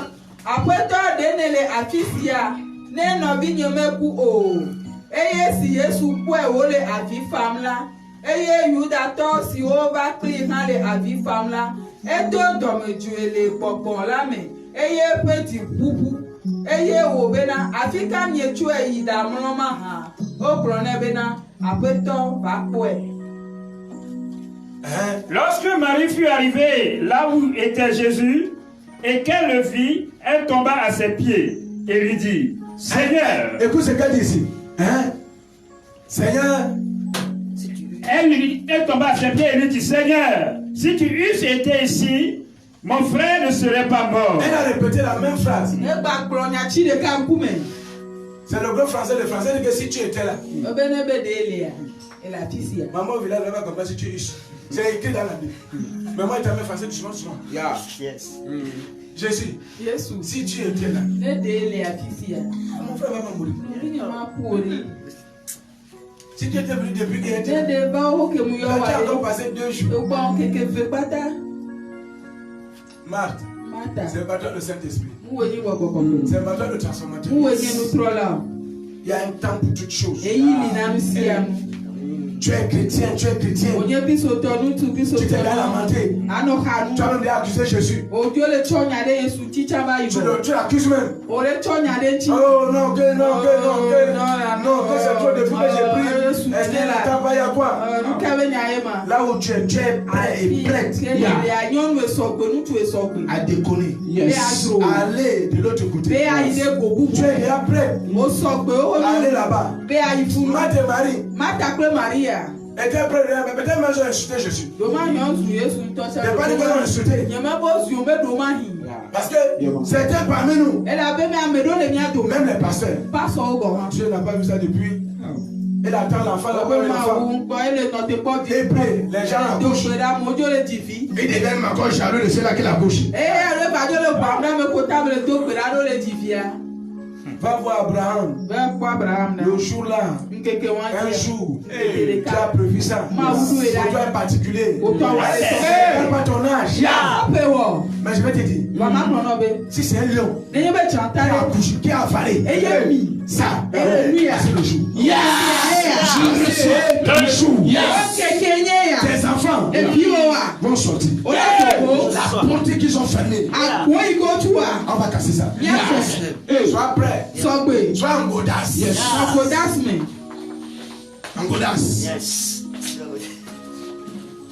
apeto de nele afisia ne no bi nyomeku o eye si Yesu pu e wole afi famla eye Yuda to si over clean na le afi famla eto domejuele popon la me eye peti pupu eye wo bena afika nyechu e yida mloma ha o blone bena. Lorsque Marie fut arrivée là où était Jésus et qu'elle le vit, elle tomba à ses pieds et lui dit, Seigneur. Écoute ce qu'elle dit ici. Seigneur. Elle tomba à ses pieds et lui dit, Seigneur, si tu eusses été ici, mon frère ne serait pas mort. Elle a répété la même phrase. C'est le gros français, le français dit que si tu étais là. Maman au village là-bas comme ça si tu es ici. C'est écrit dans la Bible. Mais moi, il t'a mis français du souvent. Yeah. Yes. Jésus. Si tu étais là. Mon frère va mourir. Si tu étais venu depuis qu'il était là. Tu as encore passé 2 jours. Marthe. C'est le bâton de Saint-Esprit. C'est le bâton de transformateur. Il y a un temps pour toutes choses. Tu es chrétien, tu es chrétien. Tu t'es lamenté. Tu as même accusé Jésus. Tu l'accuses même. Oh non, que c'est trop depuis que j'ai pris. Est-ce qu'il a quoi? Là où tu es prêt et prête à déconner. Aller de l'autre côté. Tu es déjà prêt. Aller là-bas. Marie. Était prêt, peut-être même j'ai insulté Jésus. Je n'ai pas dit que j'ai insulté. Parce que c'était parmi nous. Même les pasteurs. Dieu n'a pas vu ça depuis. Il attend l'enfant, il prie, les gens accouchent. Il devient encore jaloux de ceux-là qui l'accouchent. Va voir Abraham. Le jour là, un jour, tu as prévu ça. Pour toi en particulier. C'est pas ton âge. Mais je vais te dire, si c'est un lion qui a accouché, qui a avalé, ça, c'est le jour. Le jour. Tes enfants vont sortir. La porte qu'ils ont fermée, on va casser ça. Sois prêt. Sois en audace. En audace.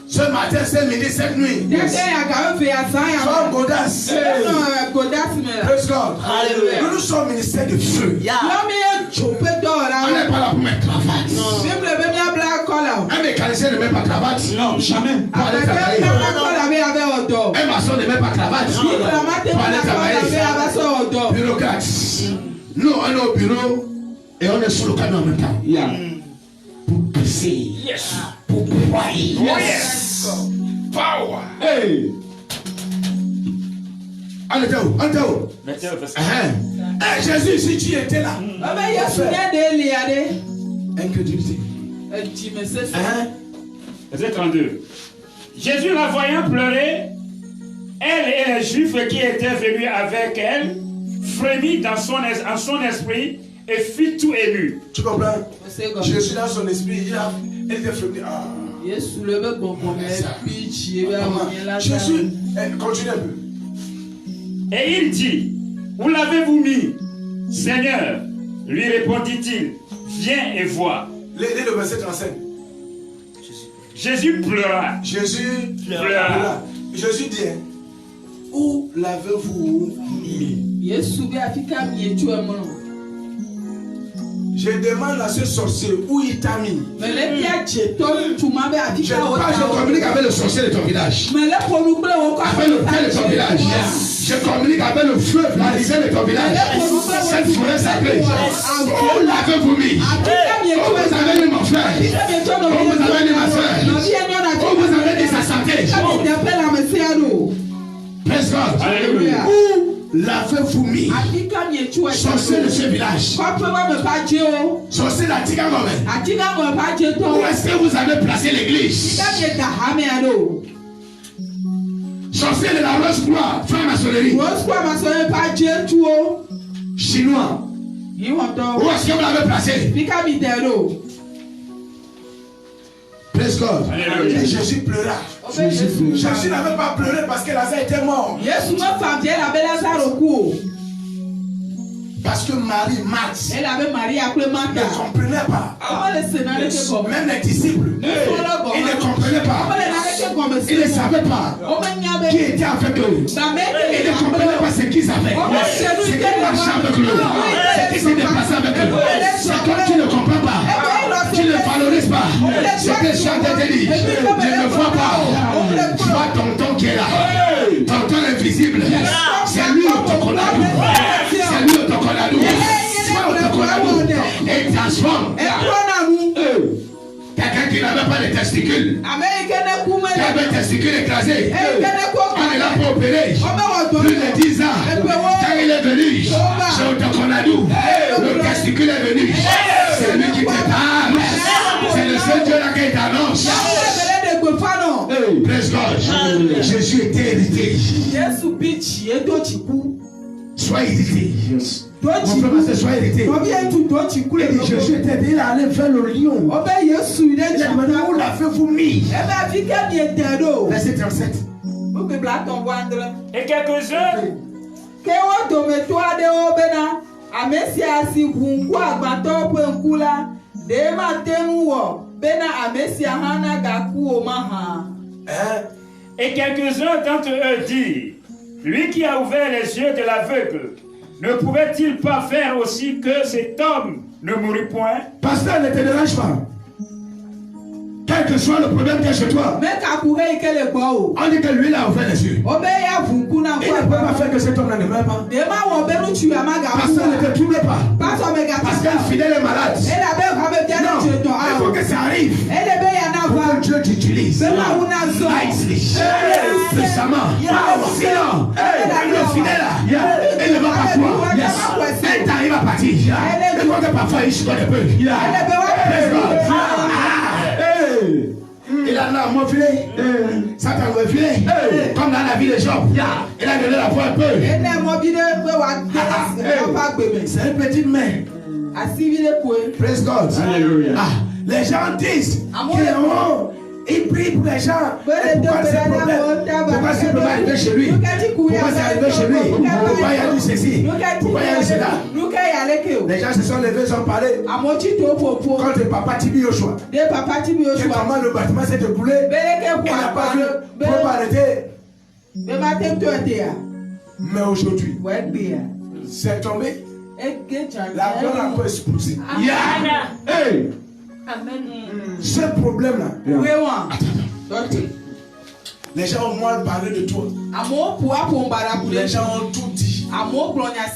Ce matin, c'est midi, cette nuit. Sois en audace. Praise God. Nous sommes ministère de feu. On n'est pas là pour mettre cravate. Un mécanicien ne met pas cravate. Non, jamais. Pour aller travailler. Un maçon ne met pas cravate. Pour aller travailler. Bureaucrate. Nous, on est au bureau et on est sur le camion en même temps. Pour pousser. Pour broyer. Power. Hey. On était où? Jésus, si tu étais là. Incrédulité. Verset 32. Jésus la voyant pleurer, elle et les Juifs qui étaient venus avec elle, frémit en son esprit et fut tout ému. Tu comprends? Jésus dans son esprit, il était frémi. Jésus, continue un peu. Et il dit, où l'avez-vous mis? Seigneur, lui répondit-il, viens et vois. Lisez le verset 35. Jésus pleura. Jésus dit, où l'avez-vous mis? Je demande à ce sorcier où il t'a mis. Je communique avec le sorcier de ton village. Avec le frère de ton village. Je communique avec le fleuve, la rivière de ton village. Cette forêt sacrée. Où l'avez-vous mis? Où vous avez mis mon frère? Où vous avez mis ma soeur? Où vous avez mis sa santé? Praise God. Alléluia. Où l'avez-vous mis? Sorcier de ce village. Sorcier de la Tigangome. Où est-ce que vous avez placé l'église? Sorcier de la Rose-Croix, franc-maçonnerie. Chinois. Où est-ce que vous l'avez placé? Praise God. Et Jésus pleura. Jésus n'avait pas pleuré parce que Lazare était mort. Parce que Marie, Marthe, ne comprenait pas. Même les disciples, ils ne comprenaient pas. Ils ne savaient pas qui était avec eux. Ils ne comprenaient pas ce qu'ils avaient. Ce qui marchait avec eux. Ce qui s'est dépassé avec eux. C'est comme tu ne comprends pas. Tu ne valorises pas. Ce que je suis en train de dire. Je ne vois pas. Tu vois tonton qui est là. Tonton invisible. C'est lui au Tokonadou. C'est lui au Tokonadou. C'est au Tokonadou. Et transforme. Quelqu'un qui n'avait pas de testicules. Qui avait des testicules écrasés. On est là pour opérer. Plus de 10 ans. Quand il est venu, c'est au Tokonadou. Le testicule est venu. C'est lui qui te parle. C'est le seul Dieu là qui t'annonce. Praise God. Jésus était irrité. Sois irrité. Mon frère, ma soeur, soyez irrité. Il dit, Jésus était dit, il allait vers le lion. Il a demandé où l'avez-vous mis? Verset 37. Et quelques-uns et quelques-uns d'entre eux disent, lui qui a ouvert les yeux de l'aveugle, ne pouvait-il pas faire aussi que cet homme ne mourut point? Pasteur, ne te dérange pas. Quel que soit le problème qu'il y a chez toi, on dit que lui il a ouvert les yeux. Il ne peut pas faire que cet homme ne meurt pas. Pasteur, ne te trouble pas. Parce qu'un fidèle est malade. Non, il faut que ça arrive. Pour que Dieu t'utilise. Puissamment. Sinon, le fidèle, il ne va pas croire. Elle t'arrive à partir. Il faut que parfois il se connaît peu. Il a là montré, ça t'a refilé, comme dans la vie de Job. Il a donné la voix un peu. C'est une petite main. Praise God. Ah, les gens disent il prie pour les gens. Pourquoi c'est problème? Pourquoi c'est pas arrivé chez lui? Pourquoi c'est arrivé chez lui? Pourquoi il a dit ceci? Pourquoi il a dit cela? Les gens se sont levés, ils ont parlé. Quand le papa Tibi Yoshua, comment le bâtiment s'est écoulé, il n'a pas vu, il ne faut pas arrêter. Mais aujourd'hui, c'est tombé. La gloire a encore explosé. Ce problème-là, les gens ont mal parlé de toi. Les gens ont tout dit.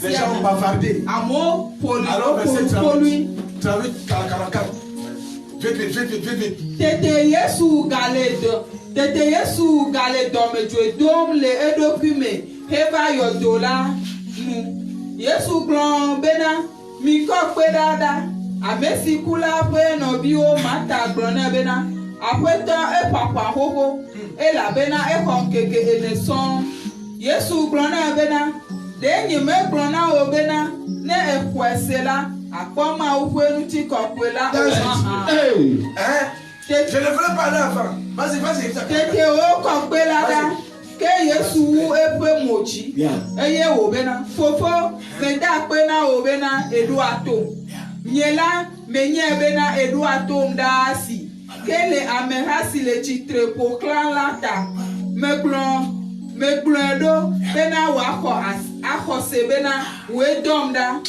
Les gens ont bavardé. Alors, verset 38, 44. Vite. Tete Yesu gale dome dom le edokume heva yodola nu Yesu glon bena mi ko pe dada amesi kula pe no bi o mata glon na bena akweta e papa hoho e la bena e kon keke ene son Yesu glon na bena de nyi me glon na o bena ne e kwesela akoma ukwenu ti kokwela je ne voulais pas aller avant. Vas-y. Tete o kokpe lada ke Yesu epe mochi eye obena fofo meda pe na obena edu ato nyela menye bena edu ato ndasi kele amehasi le chitre po clan lata meglon do bena wako akose bena we domda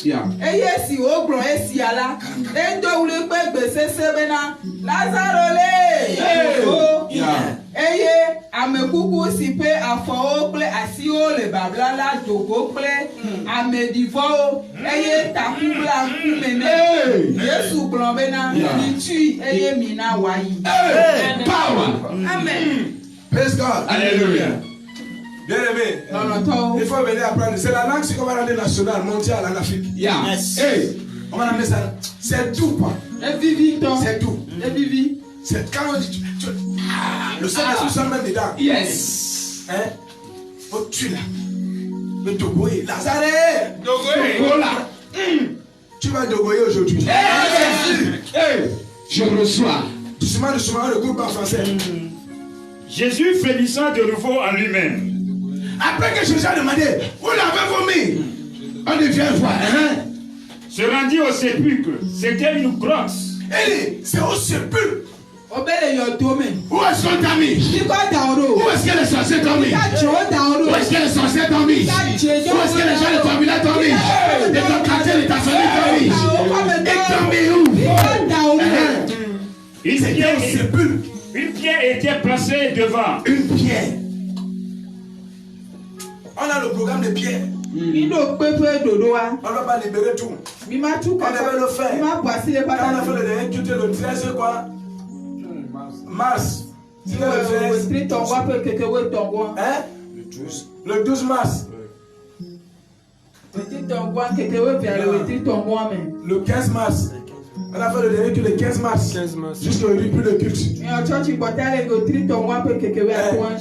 eye si oglon esi ala endo ule pe gbese se bena Lazaro le eye amekuku si pe afo ple asio le bablala dogo ple amedivo eye takubla kumene Yesu glon bena nitu eye mina wayi Power. Amen. Praise God. Alléluia. Bien aimé, il faut venir apprendre. C'est la langue qu'on va rendre nationale, mondiale en Afrique. Yes. Hey, on va amener ça. C'est tout, quoi. C'est tout. C'est quand on dit, le Saint-Esprit sont même dedans. Yes. Hein? Oh, tu là. Le Dogoé. Lazare. Dogoé. Là. Tu vas Dogoé aujourd'hui. Hey. Je reçois. Doucement, le groupe en français. Jésus frémissant de nouveau en lui-même. Après que Jésus a demandé, où l'avez-vous mis? On devient voir. Se rendit au sépulcre. C'était une grotte. C'est au sépulcre. Où est-ce qu'on t'a mis? Où est-ce que les sorciers t'ont mis? Où est-ce que les sorciers t'ont mis? Où est-ce que les gens de ton village t'ont mis? De ton quartier, de ta famille t'ont mis? Ils t'ont mis où? Une pierre était placée devant. Une pierre. On a le programme de pierre. On ne va pas libérer tout. On devait le faire. Quand on a fait le dernier culte le 13 quoi? Mars. C'était le 13. Hein? Le 12 mars. Le 15 mars. On a fait le dernier culte le 15 mars. Jusqu'aujourd'hui, plus de culte.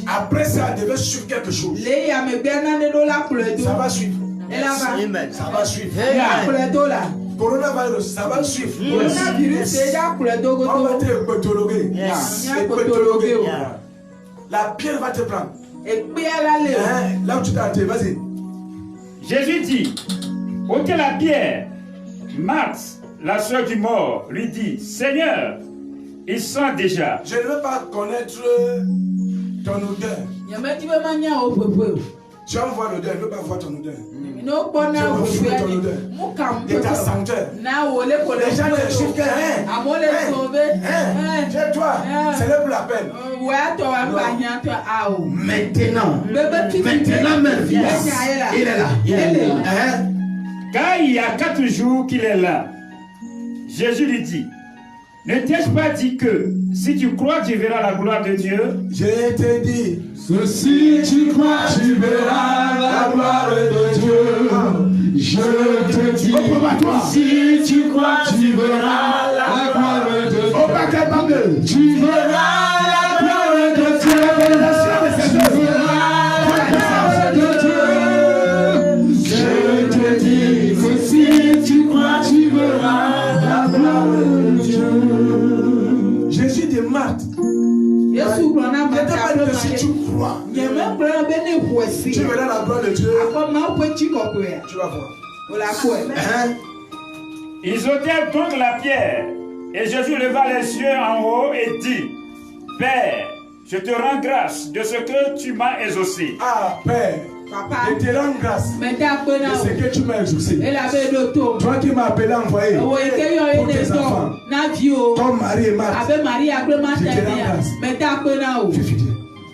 Après ça, il devait suivre quelque chose. Ça va suivre. Amen. Ça va suivre. Coronavirus, ça va suivre. On va te cotologuer. La pierre va te prendre. Là où tu t'es arrêté, vas-y. Jésus dit, ôtez la pierre. Marthe, la soeur du mort, lui dit, Seigneur, il sent déjà. Je ne veux pas connaître ton odeur. Tu vas voir l'odeur, je ne veux pas voir ton odeur. Je veux fouiller ton odeur. De ta senteur. Les gens ne chiffrent que chez toi, c'est là pour la peine. Maintenant même, il est là. Car il y a 4 jours qu'il est là. Jésus lui dit, ne t'ai-je pas dit que si tu crois, tu verras la gloire de Dieu? Je te dis que si tu crois, tu verras la gloire de Dieu. Je te dis, si tu crois, tu verras la gloire de Dieu. Tu verras la gloire de Dieu. Tu verras la gloire de Dieu. Je te dis que si tu crois, tu verras la gloire de Dieu. Jésus de Marthe. Si tu crois, tu verras la gloire de Dieu. Tu vas voir. Ils ôtèrent donc la pierre. Et Jésus leva les yeux en haut et dit, Père, je te rends grâce de ce que tu m'as exaucé. Ah, Père, je te rends grâce de ce que tu m'as exaucé. Toi qui m'as appelé envoyé pour tes enfants, comme Marie et Marthe, je te rends grâce.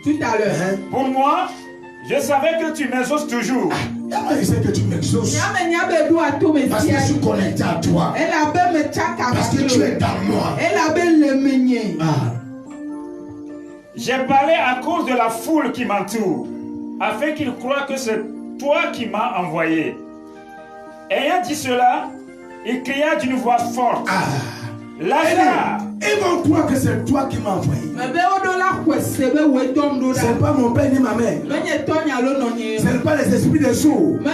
Tout à l'heure. Pour moi, je savais que tu m'exauces toujours. Je sais que tu m'exauces. Parce que je suis connecté à toi. Parce que tu es dans moi. J'ai parlé à cause de la foule qui m'entoure, afin qu'ils croient que c'est toi qui m'as envoyé. Ayant dit cela, il cria d'une voix forte, Lazare! Ils vont croire que c'est toi qui m'as envoyé. Ce n'est pas mon père ni ma mère. Ce n'est pas les esprits des sourds, ni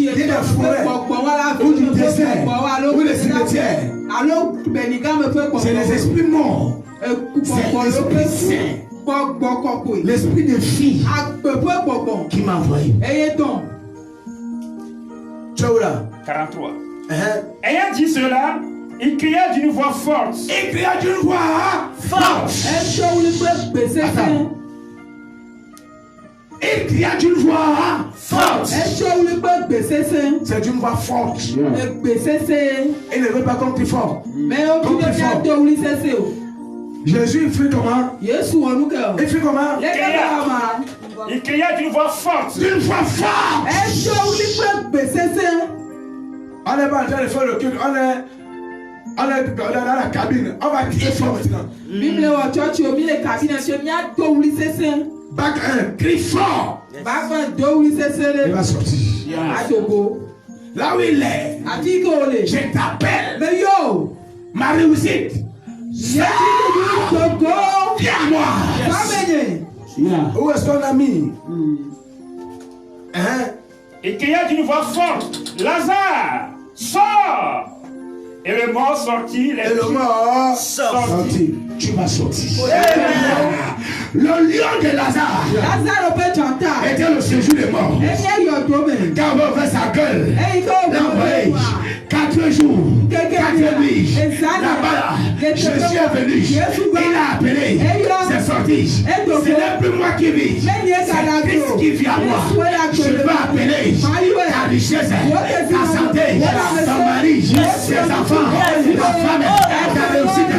des forêts, ou du désert, ou des cimetières. C'est les esprits morts. C'est l'Esprit Saint, l'esprit de fille qui m'a envoyé. Tu es où là? 43. Ayant dit cela, il cria d'une voix forte. Il cria d'une voix forte. Il cria d'une voix forte. C'est d'une voix forte. Il ne veut pas qu'on crie fort. Jésus, il fait comment? Il fait comment? Il cria d'une voix forte. D'une voix forte. On n'est pas en train de faire le culte. On est dans la cabine. On va crier fort maintenant. Bac 1, crie fort. Il va sortir. Là où il est, je t'appelle. Ma réussite. Viens à moi. Où est-ce qu'on a mis? Il cria d'une voix forte, Lazare, sors! Et le mort sortit. Et le mort sortit. Tu vas sortir. Le lion de Lazare était le séjour des morts. Quand on va ouvrir sa gueule, l'envoyer 4 jours, 4 nuits. Là-bas, je suis venu. Il a appelé. C'est sorti. Ce n'est plus moi qui vis. C'est Christ qui vit à moi. Je vais appeler ta richesse, ta santé, ton mari, tes enfants, ta femme, ta réussite.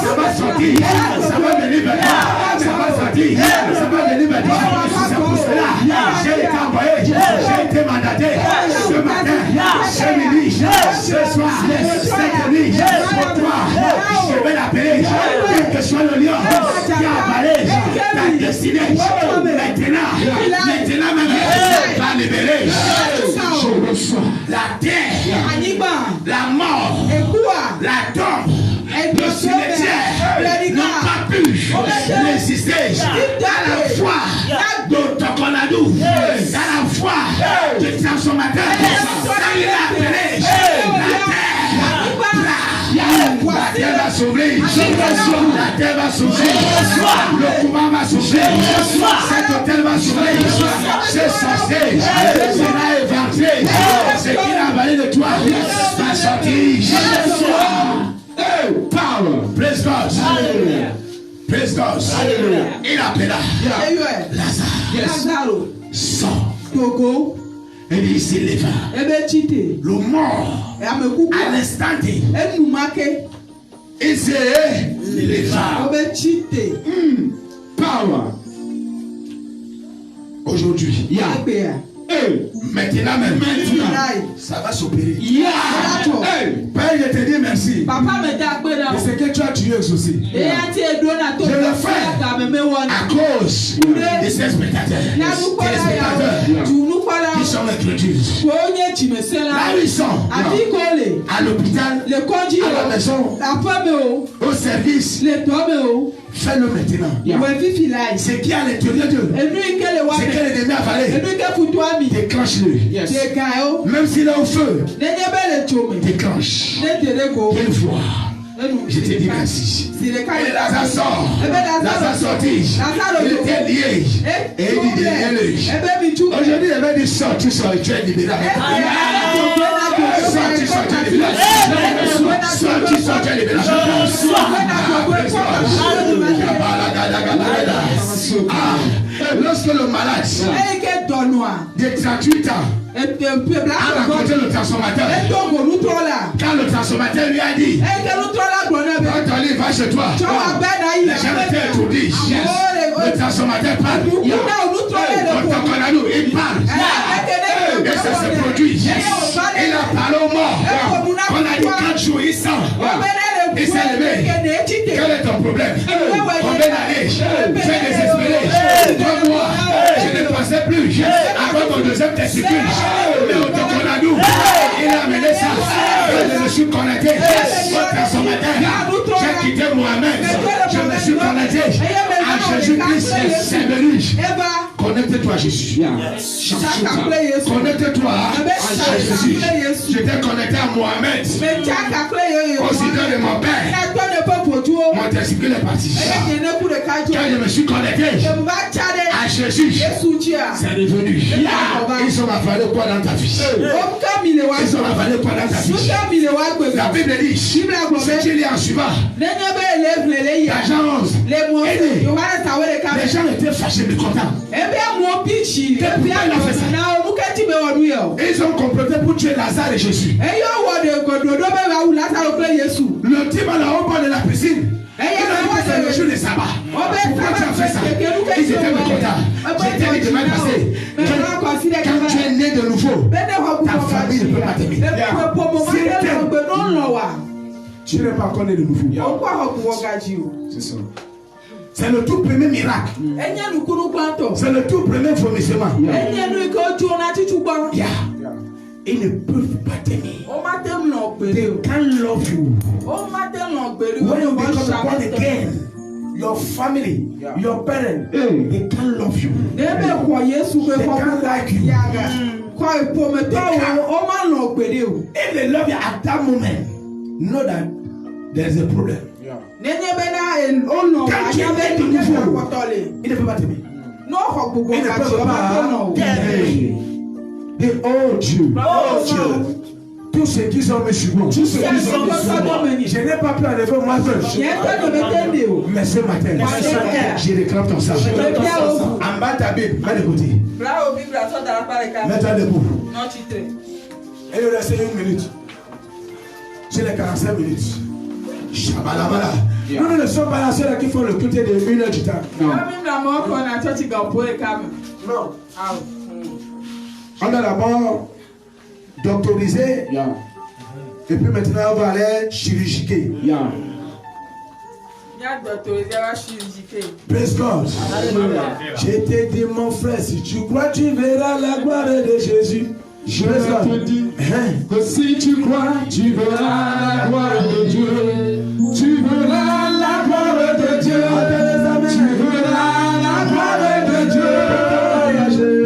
Ça va sortir. Ça va venir maintenant. Ça va sortir. Ça va venir maintenant. C'est pour cela. J'ai été envoyé. J'ai été mandaté. Ce matin, ce midi, ce soir, cette nuit, pour toi, je vais l'appeler. Quel que soit le lion qui a avalé ta destinée. Maintenant même, va libérer. Je reçois la terre, la mort, la tombe, le cimetière n'ont pas pu résister à la foi de ton Konadou, à la foi de transformateur, s'ouvrir. La terre va s'ouvrir. Le couvent va s'ouvrir. Cet hôtel va s'ouvrir. Ce sorcier sera éventré. Ce qu'il a avalé de toi va sortir. Power. Praise God. Praise God. Il appela Lazare. Sors. Et il s'éleva. Le mort, à l'instant, il s'éleva. Power. Aujourd'hui, maintenant même, ça va s'opérer. Père, je te dis merci. Papa me dit de ce que tu as tué aussi. Je le fais à cause de ces spectateurs. Qui sont les créatures. Là où ils sont, à l'hôpital, à la maison, au service, fais-le maintenant. Ce qui est à l'intérieur d'eux, ce que l'ennemi a avalé, déclenche-le. Même s'il est au feu, déclenche. Quelle foi. Je te dis merci. Et Lazare sort. Lazare sorti. Il était lié. Et il dit libéré. Aujourd'hui, il va dire sort, tu sors, tu es libéré. Sort, tu sors, tu es libéré. Sort, tu sors, tu es libéré. Lorsque le malade de 38 ans a rencontré le transformateur, quand le transformateur lui a dit quand il va chez toi, les gens étaient étourdis. Le transformateur parle. Il parle. Et ça se produit. Il a parlé aux morts. On a dit 4 jours, il sort. Il s'est levé. Quel est ton problème? Combien d'années? Tu es désespéré. Moi, je ne pensais plus avant mon deuxième testicule. Mais au Tokonadou, il a amené ça. Je me suis connecté au transformateur. J'ai quitté Mohamed. Je me suis connecté à Jésus-Christ. C'est venu. Connecte-toi à Jésus. Connecte-toi à Jésus. J'étais connecté à Mohamed. Aussitôt de mon père, mon testicule est parti. Quand je me suis connecté à Jésus, c'est devenu. Ils ont avalé quoi dans ta vie? Ils ont avalé quoi dans ta vie? La Bible dit, ce qu'il y a en suivant, Jean 11, les gens étaient fâchés, mais contents. Ils ont comploté pour tuer Lazare et Jésus. Le type à la haut bord de la piscine, il a dit que c'est le jour de sabbat. Pourquoi tu as fait ça? Ils étaient mécontents. J'étais dit de mal passer. Quand tu es né de nouveau, ta famille ne peut pas t'aimer. Tu n'es pas encore né de nouveau. C'est ça. C'est le tout premier miracle. C'est le tout premier vomissement. Ils ne peuvent pas t'aimer. They can't love you. When you become born again, your family, your parents, they can't love you. They can't like you. If they love you at that moment, know that there's a problem. Quand tu es de nouveau, il ne peut pas t'aimer. Il ne peut pas t'aimer. They owe you. Tous ceux qui sont mes suivants, tous ceux qui sont mes suivants, je n'ai pas pu enlever moi seul. Mais ce matin, je réclame ton sang. En bas ta Bible, mets de côté. Mets-toi debout. Et il reste 1 minute. J'ai les 45 minutes. Shabalabala. Nous ne sommes pas la seule qui font le culte de 1 heure du temps. Non. On a d'abord doctorisé. Et puis maintenant on va aller chirurgiquer. Praise God. Je te dis mon frère, si tu crois tu verras la gloire de Jésus. Je te dis que si tu crois tu verras la gloire de Dieu. Tu verras la gloire de Dieu. Tu verras la gloire de Dieu.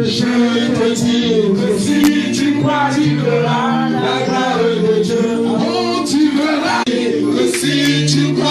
Je te dis que si tu crois tu verras la gloire de Dieu. Oh, tu verras que si tu crois